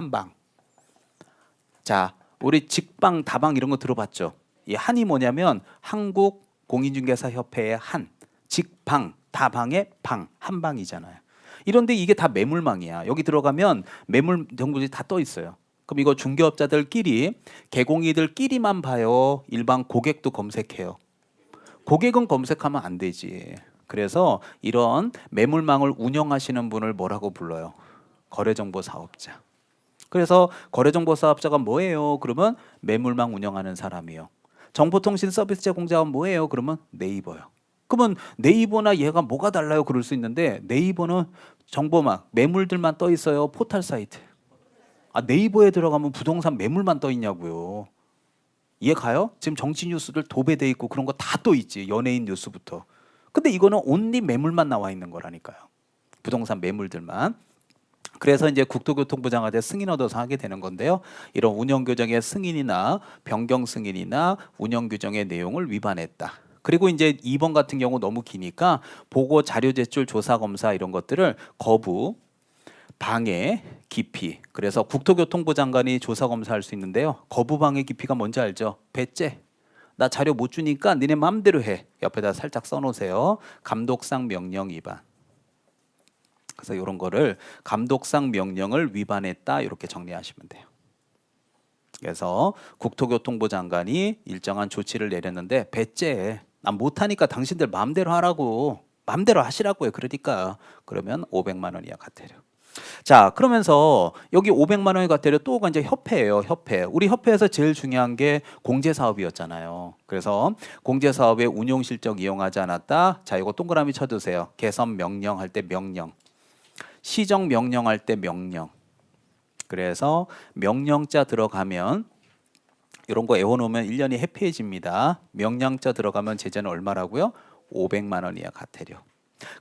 자, 우리 직방, 다방 이런 거 들어봤죠? 이 한이 뭐냐면 한국 공인중개사 협회의 한, 직방, 다방의 방, 한방이잖아요. 이런데 이게 다 매물망이야. 여기 들어가면 매물 정보들이 다 떠 있어요. 그럼 이거 중개업자들끼리, 개공이들끼리만 봐요. 일반 고객도 검색해요. 고객은 검색하면 안 되지. 그래서 이런 매물망을 운영하시는 분을 뭐라고 불러요? 거래정보 사업자. 그래서 거래정보사업자가 뭐예요? 그러면 매물망 운영하는 사람이요. 정보통신 서비스 제공자가 뭐예요? 그러면 네이버요. 그러면 네이버나 얘가 뭐가 달라요? 그럴 수 있는데 네이버는 정보망, 매물들만 떠 있어요. 포털 사이트. 아, 네이버에 들어가면 부동산 매물만 떠 있냐고요. 이해 가요? 지금 정치 뉴스들 도배돼 있고 그런 거 다 떠 있지. 연예인 뉴스부터. 근데 이거는 온리 매물만 나와 있는 거라니까요. 부동산 매물들만. 그래서 이제 국토교통부 장관한테 승인 얻어서 하게 되는 건데요. 이런 운영 규정의 승인이나 변경 승인이나 운영 규정의 내용을 위반했다. 그리고 이제 2번 같은 경우 너무 기니까 보고 자료 제출 조사 검사 이런 것들을 거부, 방해, 기피. 그래서 국토교통부 장관이 조사 검사할 수 있는데요. 거부, 방해, 기피가 뭔지 알죠? 배째. 나 자료 못 주니까 니네 마음대로 해. 옆에다 살짝 써놓으세요. 감독상 명령 위반. 그래서 이런 거를 감독상 명령을 위반했다 이렇게 정리하시면 돼요. 그래서 국토교통부 장관이 일정한 조치를 내렸는데 배째 난 못하니까 당신들 마음대로 하라고 마음대로 하시라고요. 그러니까 그러면 500만 원 이하 과태료. 자, 그러면서 여기 500만 원의 과태료 또 이제 협회예요. 협회. 우리 협회에서 제일 중요한 게 공제 사업이었잖아요. 그래서 공제 사업의 운용 실적 이용하지 않았다. 자, 이거 동그라미 쳐두세요. 개선 명령 할 때 명령. 시정 명령할 때 명령. 그래서 명령자 들어가면 이런 거 외워놓으면 1년이 해피해집니다. 명령자 들어가면 제재는 얼마라고요? 500만 원 이하 과태료.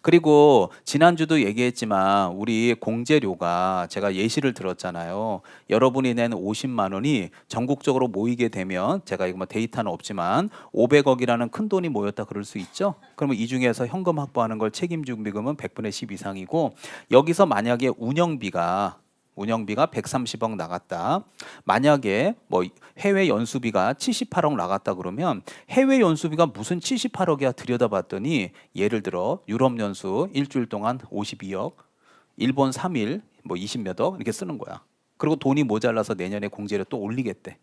그리고 지난주도 얘기했지만 우리 공제료가 제가 예시를 들었잖아요. 여러분이 낸 50만 원이 전국적으로 모이게 되면 제가 이거 뭐 데이터는 없지만 500억이라는 큰 돈이 모였다 그럴 수 있죠. 그러면 이 중에서 현금 확보하는 걸 책임 준비금은 100분의 10 이상이고 여기서 만약에 운영비가 130억 나갔다. 만약에 뭐 해외 연수비가 78억 나갔다 그러면 해외 연수비가 무슨 78억이야 들여다봤더니 예를 들어 유럽 연수 일주일 동안 52억, 일본 3일 뭐 20몇 억 이렇게 쓰는 거야. 그리고 돈이 모자라서 내년에 공제료 또 올리겠대.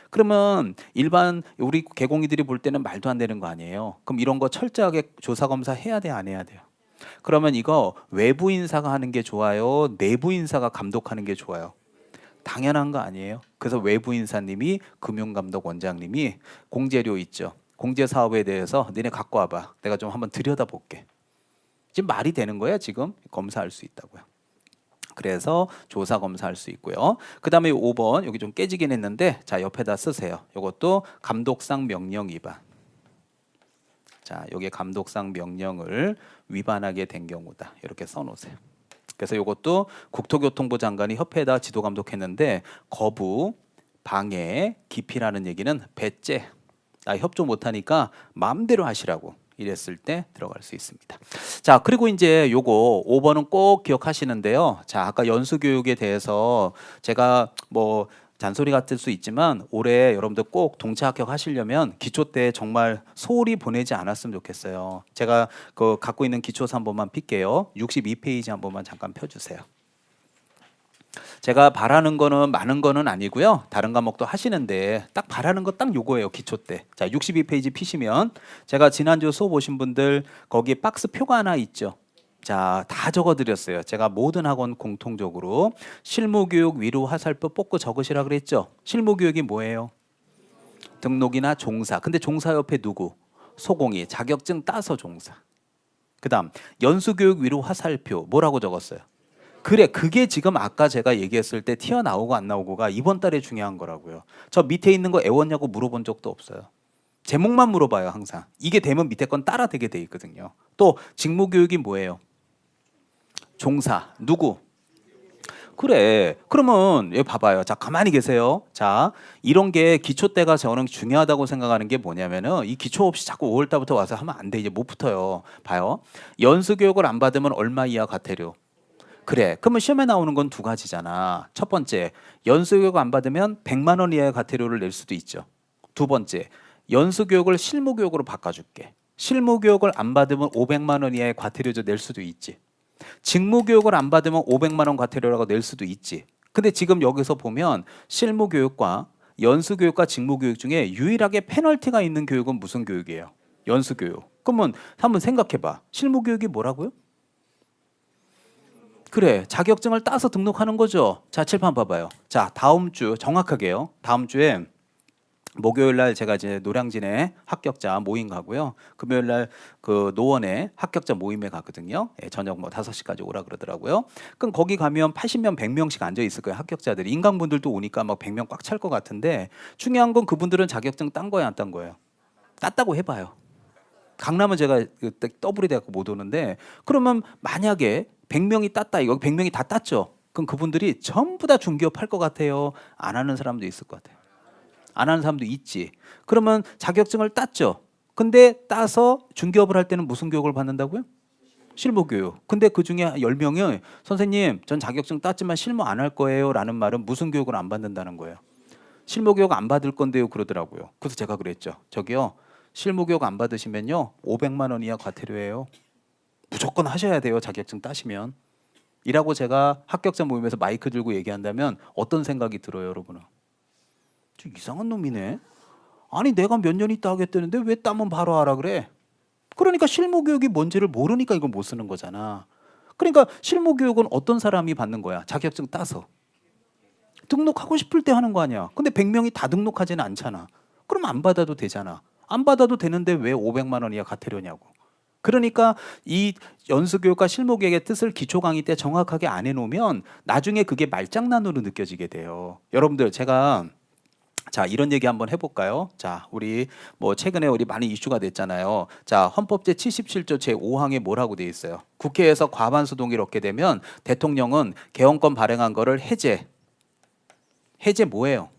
그러면 일반 우리 개공이들이 볼 때는 말도 안 되는 거 아니에요. 그럼 이런 거 철저하게 조사 검사 해야 돼, 안 해야 돼요? 그러면 이거 외부 인사가 하는 게 좋아요? 내부 인사가 감독하는 게 좋아요? 당연한 거 아니에요? 그래서 외부 인사님이 금융감독 원장님이 공제료 있죠. 공제 사업에 대해서 너네 갖고 와봐. 내가 좀 한번 들여다볼게. 지금 말이 되는 거야 지금? 검사할 수 있다고요. 그래서 조사 검사할 수 있고요. 그 다음에 5번 여기 좀 깨지긴 했는데 자 옆에다 쓰세요. 이것도 감독상 명령 위반. 자, 여기에 감독상 명령을 위반하게 된 경우다. 이렇게 써놓으세요. 그래서 이것도 국토교통부 장관이 협회에다 지도 감독했는데 거부, 방해, 기피라는 얘기는 배째. 나 협조 못하니까 마음대로 하시라고 이랬을 때 들어갈 수 있습니다. 자, 그리고 이제 요거 5번은 꼭 기억하시는데요. 자, 아까 연수교육에 대해서 제가 뭐 잔소리 같을 수 있지만 올해 여러분들 꼭 동체 합격하시려면 기초 때 정말 소홀히 보내지 않았으면 좋겠어요. 제가 그 갖고 있는 기초서 한 번만 필게요. 62페이지 한 번만 잠깐 펴주세요. 제가 바라는 거는 많은 거는 아니고요. 다른 과목도 하시는데 딱 바라는 거 딱 요거예요. 기초 때. 자, 62페이지 피시면 제가 지난주 수업 오신 분들 거기 박스 표가 하나 있죠. 자, 다 적어드렸어요. 제가 모든 학원 공통적으로 실무교육 위로 화살표 뽑고 적으시라 그랬죠. 실무교육이 뭐예요? 등록이나 종사. 근데 종사 옆에 누구? 소공이. 자격증 따서 종사. 그 다음 연수교육 위로 화살표 뭐라고 적었어요? 그래, 그게 지금 아까 제가 얘기했을 때 튀어나오고 안 나오고가 이번 달에 중요한 거라고요. 저 밑에 있는 거 애웠냐고 물어본 적도 없어요. 제목만 물어봐요 항상. 이게 되면 밑에 건 따라 되게 돼 있거든요. 또 직무교육이 뭐예요? 종사. 누구? 그래. 그러면 여기 봐봐요. 자, 가만히 계세요. 자, 이런 게 기초 때가 저는 중요하다고 생각하는 게 뭐냐면은 이 기초 없이 자꾸 5월 달부터 와서 하면 안 돼. 이제 못 붙어요. 봐요. 연수 교육을 안 받으면 얼마 이하 과태료? 그래. 그러면 시험에 나오는 건 두 가지잖아. 첫 번째, 연수 교육 안 받으면 100만 원 이하의 과태료를 낼 수도 있죠. 두 번째, 연수 교육을 실무 교육으로 바꿔줄게. 실무 교육을 안 받으면 500만 원 이하의 과태료도 낼 수도 있지. 직무교육을 안 받으면 500만 원 과태료라고 낼 수도 있지. 근데 지금 여기서 보면 실무교육과 연수교육과 직무교육 중에 유일하게 페널티가 있는 교육은 무슨 교육이에요? 연수교육. 그러면 한번 생각해봐. 실무교육이 뭐라고요? 그래, 자격증을 따서 등록하는 거죠. 자, 칠판 봐봐요. 자, 다음 주 정확하게요. 다음 주에 목요일 날 제가 이제 노량진에 합격자 모임 가고요. 금요일 날 그 노원에 합격자 모임에 가거든요. 예, 저녁 뭐 5시까지 오라 그러더라고요. 그럼 거기 가면 80명, 100명씩 앉아 있을 거예요. 합격자들이. 인강분들도 오니까 막 100명 꽉 찰 것 같은데 중요한 건 그분들은 자격증 딴 거야, 안 딴 거예요? 땄다고 해봐요. 강남은 제가 더블이 돼갖고 못 오는데 그러면 만약에 100명이 땄다. 이거 100명이 다 땄죠. 그럼 그분들이 전부 다 중개업 할 것 같아요? 안 하는 사람도 있을 것 같아요. 안 하는 사람도 있지. 그러면 자격증을 땄죠. 근데 따서 중개업을 할 때는 무슨 교육을 받는다고요? 실무교육. 근데 그중에 10명이 선생님 전 자격증 땄지만 실무 안 할 거예요 라는 말은 무슨 교육을 안 받는다는 거예요? 실무교육 안 받을 건데요 그러더라고요. 그래서 제가 그랬죠. 저기요 실무교육 안 받으시면요 500만 원 이하 과태료예요. 무조건 하셔야 돼요 자격증 따시면. 이라고 제가 합격자 모임에서 마이크 들고 얘기한다면 어떤 생각이 들어요 여러분은? 좀 이상한 놈이네. 아니 내가 몇 년 있다 하겠다는데 왜 따면 바로 하라 그래? 그러니까 실무교육이 뭔지를 모르니까 이걸 못 쓰는 거잖아. 그러니까 실무교육은 어떤 사람이 받는 거야? 자격증 따서. 등록하고 싶을 때 하는 거 아니야. 근데 100명이 다 등록하지는 않잖아. 그럼 안 받아도 되잖아. 안 받아도 되는데 왜 500만 원 이하 과태료냐고. 그러니까 이 연수교육과 실무교육의 뜻을 기초 강의 때 정확하게 안 해놓으면 나중에 그게 말장난으로 느껴지게 돼요. 여러분들 제가 자, 이런 얘기 한번 해볼까요? 자, 우리 뭐 최근에 우리 많이 이슈가 됐잖아요. 자, 헌법 제 77조 제 5항에 뭐라고 돼 있어요? 국회에서 과반수 동의를 얻게 되면 대통령은 개헌권 발행한 거를 해제 뭐예요?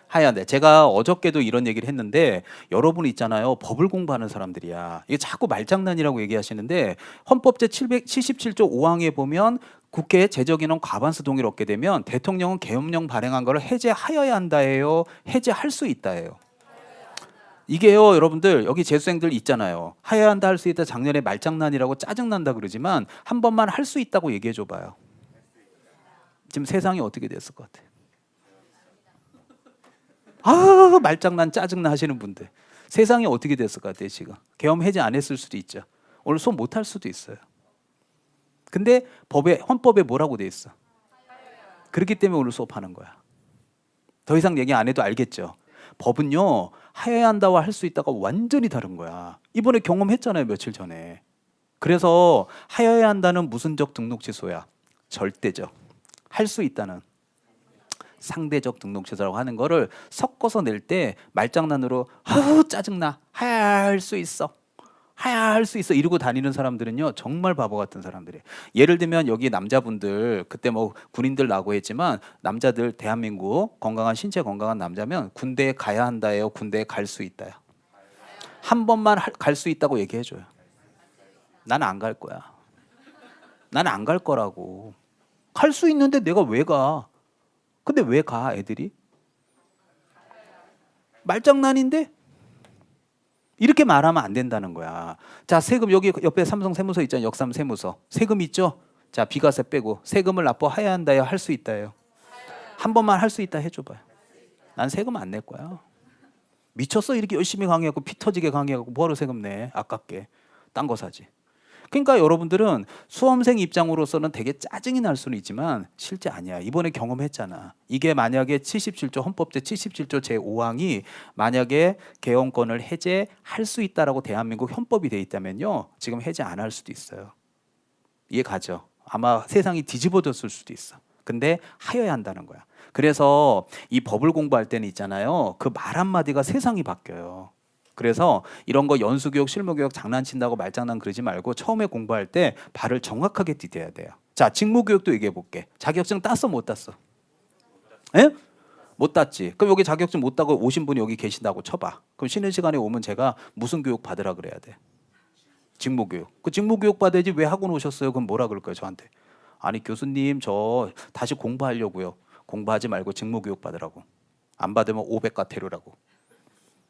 하얀데 제가 어저께도 이런 얘기를 했는데 여러분 있잖아요. 법을 공부하는 사람들이야. 이게 자꾸 말장난이라고 얘기하시는데 헌법 제 777조 5항에 보면 국회 제적인원 과반수 동의를 얻게 되면 대통령은 계엄령 발행한 거를 해제하여야 한다예요. 해제할 수 있다예요. 이게요, 여러분들 여기 재수생들 있잖아요. 하여야 한다 할 수 있다 작년에 말장난이라고 짜증난다 그러지만 한 번만 할 수 있다고 얘기해 줘봐요. 지금 세상이 어떻게 됐을 것 같아요? 아, 말장난 짜증나 하시는 분들 세상이 어떻게 됐을 것 같아요? 지금 계엄 해제 안 했을 수도 있죠. 오늘 수업 못 할 수도 있어요. 근데 헌법에 뭐라고 돼 있어? 그렇기 때문에 오늘 수업하는 거야. 더 이상 얘기 안 해도 알겠죠? 법은요, 하여야 한다와 할 수 있다가 완전히 다른 거야. 이번에 경험했잖아요, 며칠 전에. 그래서 하여야 한다는 무슨적 등록 취소야? 절대적. 할 수 있다는 상대적 등록 취소라고 하는 거를 섞어서 낼 때 말장난으로 아우 짜증나, 할 수 있어, 할 수 있어 이러고 다니는 사람들은요 정말 바보 같은 사람들이에요. 예를 들면 여기 남자분들 그때 뭐 군인들 나고 했지만 남자들 대한민국 건강한 신체 건강한 남자면 군대에 가야 한다예요, 군대에 갈 수 있다요? 한 번만 갈 수 있다고 얘기해줘요. 나는 안 갈 거야. 나는 안 갈 거라고. 갈 수 있는데 내가 왜 가? 근데 왜 가 애들이? 말장난인데? 이렇게 말하면 안 된다는 거야. 자, 세금 여기 옆에 삼성 세무서 있잖아요. 역삼 세무서. 세금 있죠? 자, 비과세 빼고 세금을 납부해야 한다요? 할 수 있다요? 한 번만 할 수 있다 해줘봐요. 난 세금 안 낼 거야. 미쳤어? 이렇게 열심히 강의하고 피 터지게 강의하고 뭐하러 세금 내? 아깝게. 딴 거 사지. 그러니까 여러분들은 수험생 입장으로서는 되게 짜증이 날 수는 있지만 실제 아니야. 이번에 경험했잖아. 이게 만약에 77조 헌법 제 77조 제 5항이 만약에 개헌권을 해제할 수 있다라고 대한민국 헌법이 돼 있다면요. 지금 해제 안 할 수도 있어요. 이해 가죠? 아마 세상이 뒤집어졌을 수도 있어. 근데 하여야 한다는 거야. 그래서 이 법을 공부할 때는 있잖아요. 그 말 한마디가 세상이 바뀌어요. 그래서 이런 거 연수교육, 실무교육 장난친다고 말장난 그러지 말고 처음에 공부할 때 발을 정확하게 디뎌야 돼요. 자, 직무교육도 얘기해 볼게. 자격증 땄어, 못 땄어? 예? 못 땄지. 그럼 여기 자격증 못 따고 오신 분이 여기 계신다고 쳐봐. 그럼 쉬는 시간에 오면 제가 무슨 교육 받으라 그래야 돼? 직무교육. 그 직무교육 받아야지 왜 학원 오셨어요? 그럼 뭐라 그럴 거예요, 저한테? 아니, 교수님, 저 다시 공부하려고요. 공부하지 말고 직무교육 받으라고. 안 받으면 500가 테러라고.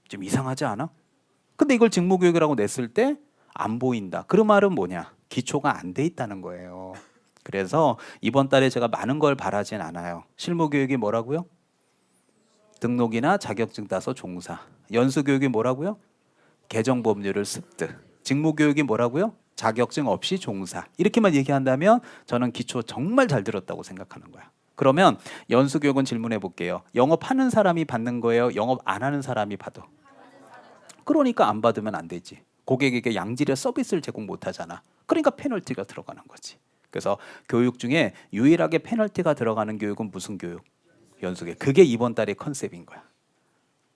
좀 이상하지 않아? 근데 이걸 직무교육이라고 냈을 때 안 보인다. 그 말은 뭐냐? 기초가 안 돼 있다는 거예요. 그래서 이번 달에 제가 많은 걸 바라진 않아요. 실무교육이 뭐라고요? 등록이나 자격증 따서 종사. 연수교육이 뭐라고요? 개정법률을 습득. 직무교육이 뭐라고요? 자격증 없이 종사. 이렇게만 얘기한다면 저는 기초 정말 잘 들었다고 생각하는 거야. 그러면 연수교육은 질문해 볼게요. 영업하는 사람이 받는 거예요? 영업 안 하는 사람이 받아? 그러니까 안 받으면 안 되지. 고객에게 양질의 서비스를 제공 못 하잖아. 그러니까 페널티가 들어가는 거지. 그래서 교육 중에 유일하게 페널티가 들어가는 교육은 무슨 교육? 연수교육. 그게 이번 달의 컨셉인 거야.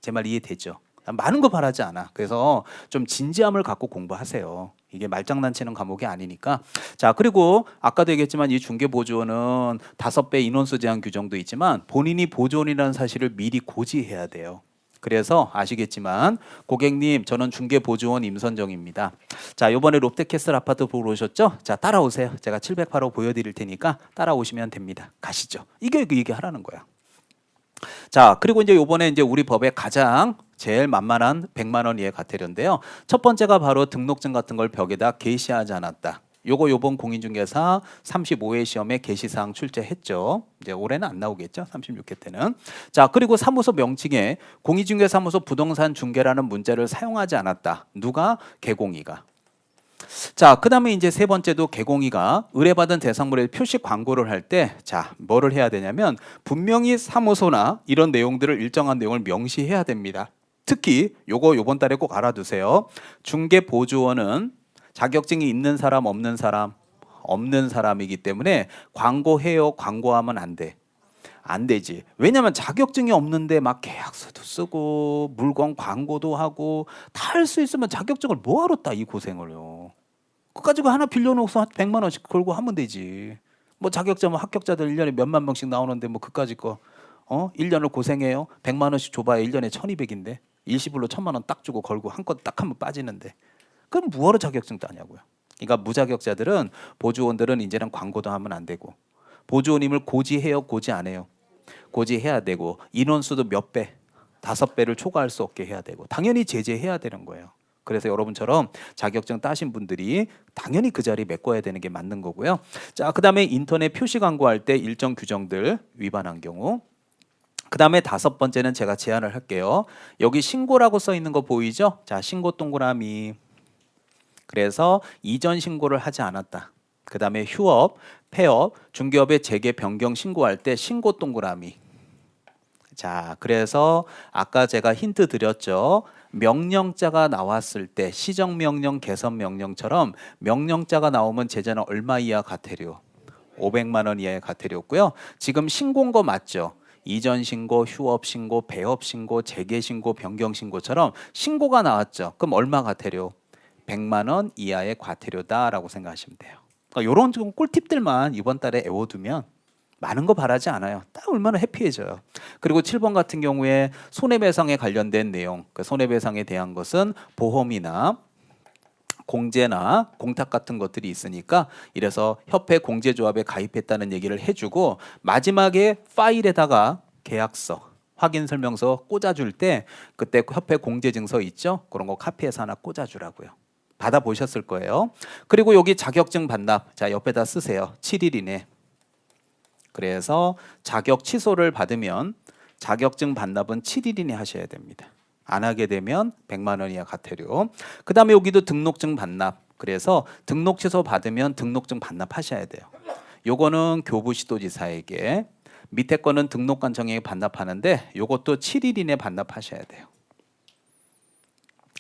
제 말 이해되죠? 많은 거 바라지 않아. 그래서 좀 진지함을 갖고 공부하세요. 이게 말장난치는 과목이 아니니까. 자, 그리고 아까도 얘기했지만 이 중개보조원은 5배 인원수 제한 규정도 있지만 본인이 보조원이라는 사실을 미리 고지해야 돼요. 그래서 아시겠지만 고객님, 저는 중개보조원 임선정입니다. 자, 이번에 롯데캐슬 아파트 보러 오셨죠? 자, 따라오세요. 제가 708호 보여드릴 테니까 따라오시면 됩니다. 가시죠. 이게 그 얘기하라는 거야. 자, 그리고 이제 요번에 이제 우리 법에 가장 제일 만만한 100만 원 이하 과태료인데요. 첫 번째가 바로 등록증 같은 걸 벽에다 게시하지 않았다. 요거 요번 공인중개사 35회 시험에 게시사항 출제했죠. 이제 올해는 안 나오겠죠. 36회 때는. 자, 그리고 사무소 명칭에 공인중개사무소 부동산 중개라는 문자를 사용하지 않았다. 누가? 개공이가. 자, 그 다음에 이제 세 번째도 개공이가 의뢰받은 대상물에 표시 광고를 할 때, 자, 뭐를 해야 되냐면 분명히 사무소나 이런 내용들을 일정한 내용을 명시해야 됩니다. 특히 요거 요번 달에 꼭 알아두세요. 중개보조원은 자격증이 있는 사람 없는 사람 없는 사람이기 때문에 광고해요 광고하면 안 돼. 안 되지. 왜냐면 자격증이 없는데 막 계약서도 쓰고 물건 광고도 하고 다 할 수 있으면 자격증을 뭐하러 따 이 고생을요. 그거 가지고 하나 빌려놓고서 한 100만 원씩 걸고 하면 되지. 뭐 자격증 뭐 합격자들 1년에 몇만 명씩 나오는데 뭐 그까짓 거 1년을 고생해요. 100만 원씩 줘봐야 1년에 1200인데 일시불로 1000만 원 딱 주고 걸고 한 건 딱 하면 빠지는데 그럼 뭐하러 자격증 따냐고요. 그러니까 무자격자들은 보조원들은 이제는 광고도 하면 안 되고 보조원임을 고지해요, 고지 안 해요? 고지해야 되고 인원수도 몇 배, 5배를 초과할 수 없게 해야 되고 당연히 제재해야 되는 거예요. 그래서 여러분처럼 자격증 따신 분들이 당연히 그 자리 메꿔야 되는 게 맞는 거고요. 자, 그다음에 인터넷 표시 광고할 때 일정 규정들 위반한 경우. 그다음에 5번째는 제가 제안을 할게요. 여기 신고라고 써 있는 거 보이죠? 자, 신고 동그라미. 그래서 이전 신고를 하지 않았다. 그다음에 휴업, 폐업, 중개업의 재개 변경 신고할 때 신고 동그라미. 자, 그래서 아까 제가 힌트 드렸죠. 명령자가 나왔을 때 시정명령, 개선명령처럼 명령자가 나오면 제재는 얼마 이하 과태료? 500만 원 이하의 과태료였고요. 지금 신고인 거 맞죠? 이전 신고, 휴업 신고, 폐업 신고, 재개 신고, 변경 신고처럼 신고가 나왔죠. 그럼 얼마 과태료? 100만 원 이하의 과태료다라고 생각하시면 돼요. 그러니까 이런 좀 꿀팁들만 이번 달에 외워두면 많은 거 바라지 않아요. 딱 얼마나 해피해져요. 그리고 7번 같은 경우에 손해배상에 관련된 내용, 그 손해배상에 대한 것은 보험이나 공제나 공탁 같은 것들이 있으니까 이래서 협회 공제조합에 가입했다는 얘기를 해주고 마지막에 파일에다가 계약서, 확인 설명서 꽂아줄 때 그때 협회 공제증서 있죠? 그런 거 카피해서 하나 꽂아주라고요. 받아보셨을 거예요. 그리고 여기 자격증 반납, 자 옆에다 쓰세요. 7일 이내. 그래서 자격 취소를 받으면 자격증 반납은 7일 이내 하셔야 됩니다. 안 하게 되면 100만 원 이하 과태료. 그 다음에 여기도 등록증 반납. 그래서 등록 취소 받으면 등록증 반납하셔야 돼요. 요거는 교부시도지사에게, 밑에 거는 등록관청에게 반납하는데 요것도 7일 이내 반납하셔야 돼요.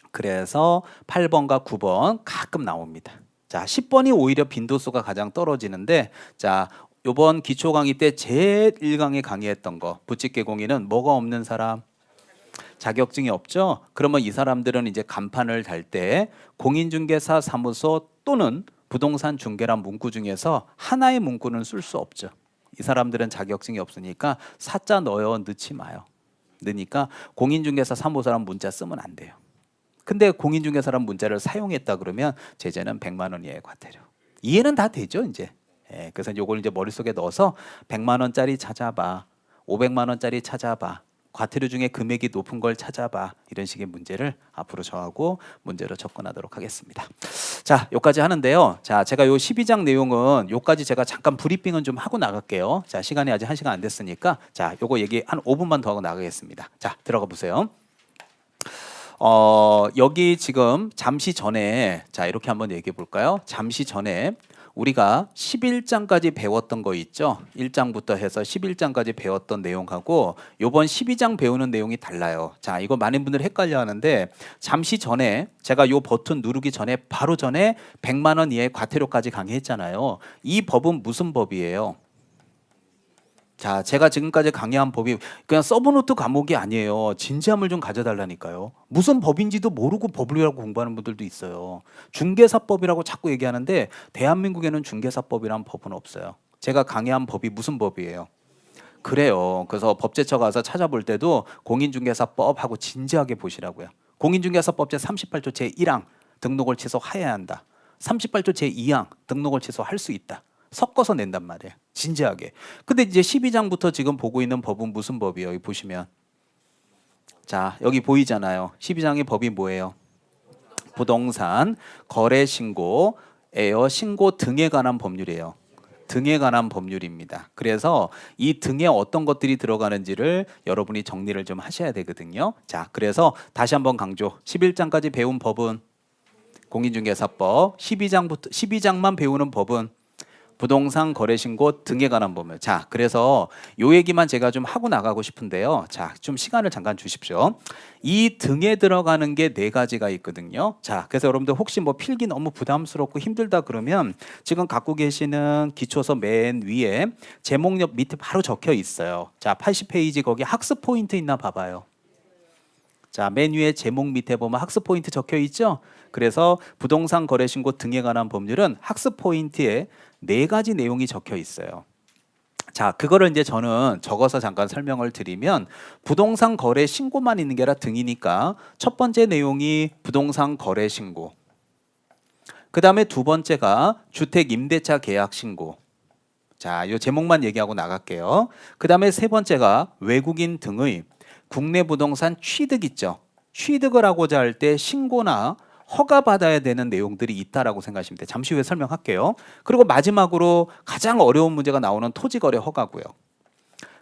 그래서 8번과 9번 가끔 나옵니다. 자, 10번이 오히려 빈도수가 가장 떨어지는데 자, 요번 기초 강의 때 제일 1강에 강의했던 거 부칙개공인은 뭐가 없는 사람? 자격증이 없죠? 그러면 이 사람들은 이제 간판을 달 때 공인중개사 사무소 또는 부동산 중개란 문구 중에서 하나의 문구는 쓸 수 없죠. 이 사람들은 자격증이 없으니까 사자 넣어요, 넣지 마요. 넣으니까 공인중개사 사무소란 문자 쓰면 안 돼요. 근데 공인중개사란 문자를 사용했다 그러면 제재는 100만 원 이하의 과태료. 이해는 다 되죠, 이제. 예, 그래서 요걸 이제 머릿속에 넣어서 100만 원짜리 찾아봐, 500만 원짜리 찾아봐, 과태료 중에 금액이 높은 걸 찾아봐, 이런 식의 문제를 앞으로 저하고 문제로 접근하도록 하겠습니다. 자, 여기까지 하는데요. 자, 제가 요 12장 내용은 요까지 제가 잠깐 브리핑은 좀 하고 나갈게요. 자, 시간이 아직 1시간 안 됐으니까 자, 요거 얘기 한 5분만 더 하고 나가겠습니다. 자, 들어가 보세요. 여기 지금 잠시 전에 자, 이렇게 한번 얘기해 볼까요? 잠시 전에 우리가 11장까지 배웠던 거 있죠? 1장부터 해서 11장까지 배웠던 내용하고 요번 12장 배우는 내용이 달라요. 자, 이거 많은 분들이 헷갈려 하는데 잠시 전에 제가 요 버튼 누르기 전에 바로 전에 100만 원 이하의 과태료까지 강의했잖아요. 이 법은 무슨 법이에요? 자, 제가 지금까지 강의한 법이 그냥 서브노트 과목이 아니에요. 진지함을 좀 가져달라니까요. 무슨 법인지도 모르고 법이라고 공부하는 분들도 있어요. 중개사법이라고 자꾸 얘기하는데 대한민국에는 중개사법이란 법은 없어요. 제가 강의한 법이 무슨 법이에요? 그래요. 그래서 법제처 가서 찾아볼 때도 공인중개사법하고 진지하게 보시라고요. 공인중개사법 제38조 제1항 등록을 취소해야 한다. 38조 제2항 등록을 취소할 수 있다. 섞어서 낸단 말이에요. 진지하게. 근데 이제 12장부터 지금 보고 있는 법은 무슨 법이에요? 여기 보시면. 자, 여기 보이잖아요. 12장의 법이 뭐예요? 부동산 거래 신고예요. 신고 등에 관한 법률이에요. 등에 관한 법률입니다. 그래서 이 등에 어떤 것들이 들어가는지를 여러분이 정리를 좀 하셔야 되거든요. 자, 그래서 다시 한번 강조. 11장까지 배운 법은 공인중개사법, 12장만 배우는 법은 부동산 거래 신고 등에 관한 법률. 자, 그래서 요 얘기만 제가 좀 하고 나가고 싶은데요. 자, 좀 시간을 잠깐 주십시오. 이 등에 들어가는 게 네 가지가 있거든요. 자, 그래서 여러분들 혹시 뭐 필기 너무 부담스럽고 힘들다 그러면 지금 갖고 계시는 기초서 맨 위에 제목 옆 밑에 바로 적혀 있어요. 자, 80페이지 거기 학습 포인트 있나 봐봐요. 자, 맨 위에 제목 밑에 보면 학습 포인트 적혀 있죠? 그래서 부동산 거래 신고 등에 관한 법률은 학습 포인트에 네 가지 내용이 적혀 있어요. 자, 그거를 이제 저는 적어서 잠깐 설명을 드리면 부동산 거래 신고만 있는 게 아니라 등이니까 첫 번째 내용이 부동산 거래 신고. 그다음에 두 번째가 주택 임대차 계약 신고. 자, 요 제목만 얘기하고 나갈게요. 그다음에 세 번째가 외국인 등의 국내 부동산 취득 있죠. 취득을 하고자 할 때 신고나 허가받아야 되는 내용들이 있다라고 생각하시면 돼요. 잠시 후에 설명할게요. 그리고 마지막으로 가장 어려운 문제가 나오는 토지거래 허가고요.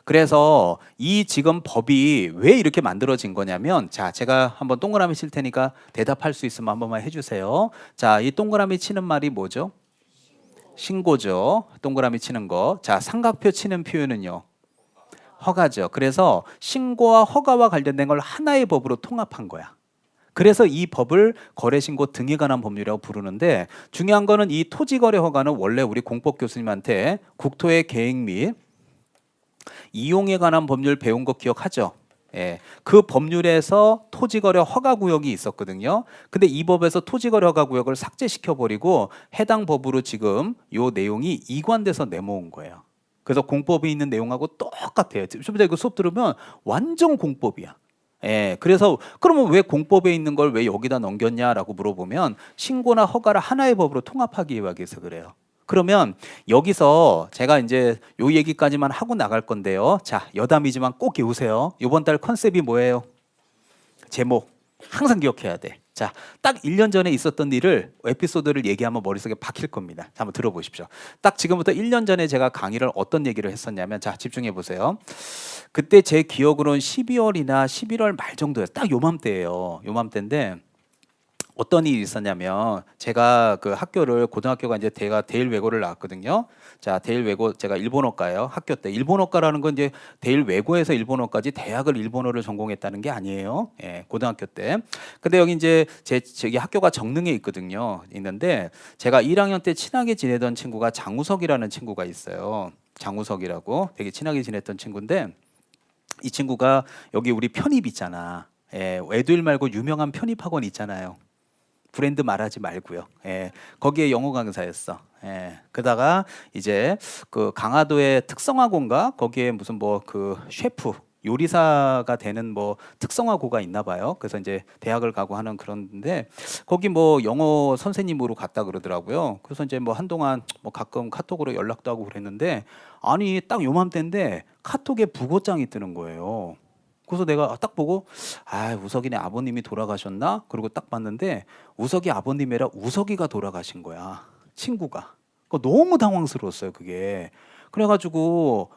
그래서 이 지금 법이 왜 이렇게 만들어진 거냐면, 자, 제가 한번 동그라미 칠 테니까 대답할 수 있으면 한 번만 해주세요. 자, 이 동그라미 치는 말이 뭐죠? 신고죠. 동그라미 치는 거. 자, 삼각표 치는 표현은요? 허가죠. 그래서 신고와 허가와 관련된 걸 하나의 법으로 통합한 거야. 그래서 이 법을 거래신고 등에 관한 법률이라고 부르는데, 중요한 거는 이 토지거래 허가는 원래 우리 공법 교수님한테 국토의 계획 및 이용에 관한 법률 배운 거 기억하죠? 예, 그 법률에서 토지거래 허가구역이 있었거든요. 근데 이 법에서 토지거래 허가구역을 삭제시켜버리고 해당 법으로 지금 요 내용이 이관돼서 내모은 거예요. 그래서 공법에 있는 내용하고 똑같아요. 좀 이따 이거 수업 들으면 완전 공법이야. 예, 그래서 그러면 왜 공법에 있는 걸 왜 여기다 넘겼냐라고 물어보면 신고나 허가를 하나의 법으로 통합하기 위해서 그래요. 그러면 여기서 제가 이제 요 얘기까지만 하고 나갈 건데요. 자, 여담이지만 꼭 외우세요. 이번 달 컨셉이 뭐예요? 제목 항상 기억해야 돼. 자, 딱 1년 전에 있었던 일을 에피소드를 얘기하면 머릿속에 박힐 겁니다. 자, 한번 들어보십시오. 딱 지금부터 1년 전에 제가 강의를 어떤 얘기를 했었냐면, 자, 집중해 보세요. 그때 제 기억으로는 12월이나 11월 말 정도였어요. 딱 요맘때예요. 요맘때인데 어떤 일이 있었냐면, 제가 그 학교를 고등학교가 이제 제가 대일외고를 나왔거든요. 자, 대일외고 제가 일본어과예요. 학교 때 일본어과라는 건 이제 대일외고에서 일본어까지 대학을 일본어를 전공했다는 게 아니에요. 예, 고등학교 때. 근데 여기 이제 저기 학교가 정릉에 있거든요. 있는데 제가 1학년 때 친하게 지내던 친구가 장우석이라는 친구가 있어요. 장우석이라고 되게 친하게 지냈던 친구인데, 이 친구가 여기 우리 편입 있잖아. 예, 에듀윌 말고 유명한 편입학원 있잖아요. 브랜드 말하지 말고요. 예, 거기에 영어 강사였어. 예, 그러다가 이제 그 강화도의 특성화고인가 거기에 무슨 뭐 그 셰프 요리사가 되는 뭐 특성화고가 있나 봐요. 그래서 이제 대학을 가고 하는 그런데 거기 뭐 영어 선생님으로 갔다 그러더라고요. 그래서 이제 뭐 한동안 뭐 가끔 카톡으로 연락도 하고 그랬는데, 아니 딱 요맘때인데 카톡에 부고장이 뜨는 거예요. 그래서 내가 딱 보고, 아, 우석이네 아버님이 돌아가셨나? 그리고 딱 봤는데 우석이 아버님이 아니라 우석이가 돌아가신 거야. 친구가. 너무 당황스러웠어요, 그게. 그래가지고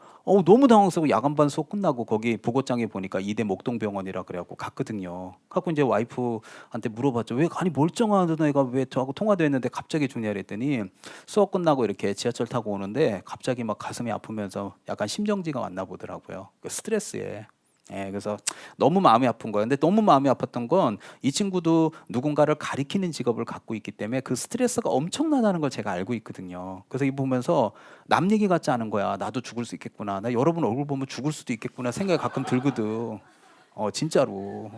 너무 당황스러워. 야간반 수업 끝나고 거기 부고장에 보니까 이대 목동병원이라 그래갖고 갔거든요. 갖고 이제 와이프한테 물어봤죠. 왜 아니 멀쩡한 애가 왜 저하고 통화도 했는데 갑자기 중요하 했더니, 수업 끝나고 이렇게 지하철 타고 오는데 갑자기 막 가슴이 아프면서 약간 심정지가 왔나 보더라고요. 그 스트레스에. 예, 그래서 너무 마음이 아픈 거예요. 근데 너무 마음이 아팠던 건 이 친구도 누군가를 가리키는 직업을 갖고 있기 때문에 그 스트레스가 엄청나다는 걸 제가 알고 있거든요. 그래서 이 보면서 남 얘기 같지 않은 거야. 나도 죽을 수 있겠구나. 나 여러분 얼굴 보면 죽을 수도 있겠구나 생각이 가끔 들거든. 진짜로.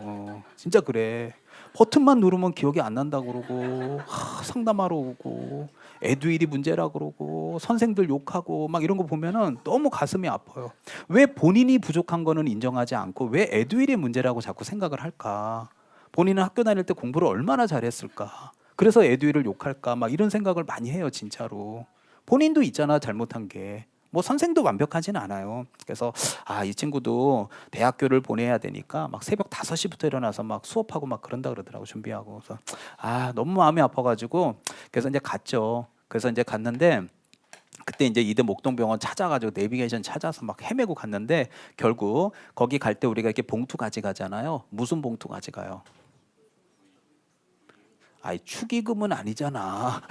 진짜 그래. 버튼만 누르면 기억이 안 난다 그러고, 상담하러 오고, 에듀윌이 문제라 그러고, 선생들 욕하고 막 이런 거 보면은 너무 가슴이 아파요. 왜 본인이 부족한 거는 인정하지 않고 왜 에듀윌이 문제라고 자꾸 생각을 할까? 본인은 학교 다닐 때 공부를 얼마나 잘했을까? 그래서 에듀윌을 욕할까? 막 이런 생각을 많이 해요, 진짜로. 본인도 있잖아, 잘못한 게. 뭐 선생도 완벽하진 않아요. 그래서 이 친구도 대학교를 보내야 되니까 막 새벽 5시부터 일어나서 막 수업하고 막 그런다 그러더라고, 준비하고. 그래서 너무 마음이 아파가지고 그래서 이제 갔죠. 그래서 이제 갔는데 그때 이제 이대 목동병원 찾아가지고 내비게이션 찾아서 막 헤매고 갔는데, 결국 거기 갈 때 우리가 이렇게 봉투 가져가잖아요. 무슨 봉투 가져가요? 축의금은 아니잖아.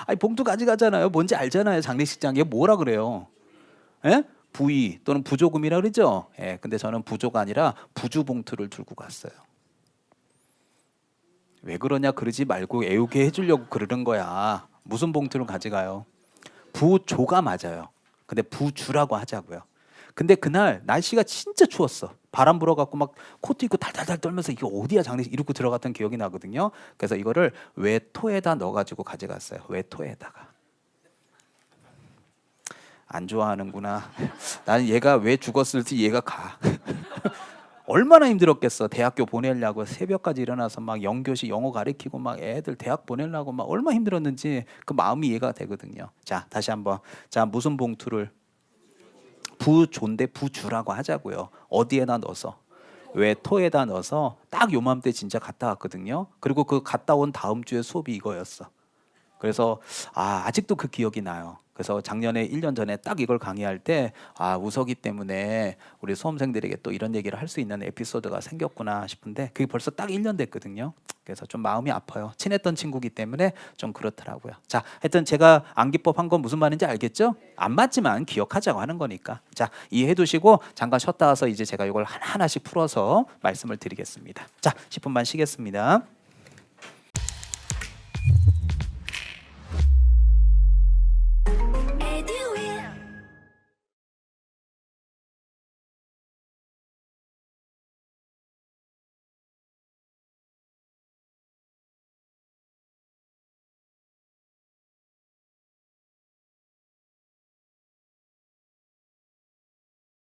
아니 봉투 가져가잖아요. 뭔지 알잖아요. 장례식장 이게 뭐라 그래요? 예? 부의 또는 부조금이라 그러죠. 예, 근데 저는 부조가 아니라 부주 봉투를 들고 갔어요. 왜 그러냐 그러지 말고 애우게 해주려고 그러는 거야. 무슨 봉투를 가져가요? 부조가 맞아요. 근데 부주라고 하자고요. 근데 그날 날씨가 진짜 추웠어. 바람 불어갖고 막 코트 입고 달달달 떨면서 이게 어디야 장례식 이러고 들어갔던 기억이 나거든요. 그래서 이거를 외토에다 넣어가지고 가져갔어요. 외토에다가. 안 좋아하는구나. 나는 얘가 왜 죽었을지 얘가 가. 얼마나 힘들었겠어. 대학교 보내려고 새벽까지 일어나서 막 영교시 영어 가르치고 막 애들 대학 보내려고 막 얼마나 힘들었는지 그 마음이 이해가 되거든요. 자, 다시 한번. 자, 무슨 봉투를? 부조인데 부주라고 하자고요. 어디에다 넣어서? 외토에다 넣어서 딱 요맘때 진짜 갔다 왔거든요. 그리고 그 갔다 온 다음 주에 수업이 이거였어. 그래서 아직도 그 기억이 나요. 그래서 작년에 1년 전에 딱 이걸 강의할 때 우석이 때문에 우리 수험생들에게 또 이런 얘기를 할 수 있는 에피소드가 생겼구나 싶은데 그게 벌써 딱 1년 됐거든요. 그래서 좀 마음이 아파요. 친했던 친구기 때문에 좀 그렇더라고요. 자, 하여튼 제가 암기법 한 건 무슨 말인지 알겠죠? 안 맞지만 기억하자고 하는 거니까. 자, 이해해 두시고 잠깐 쉬었다 와서 이제 제가 이걸 하나하나씩 풀어서 말씀을 드리겠습니다. 자, 10분만 쉬겠습니다.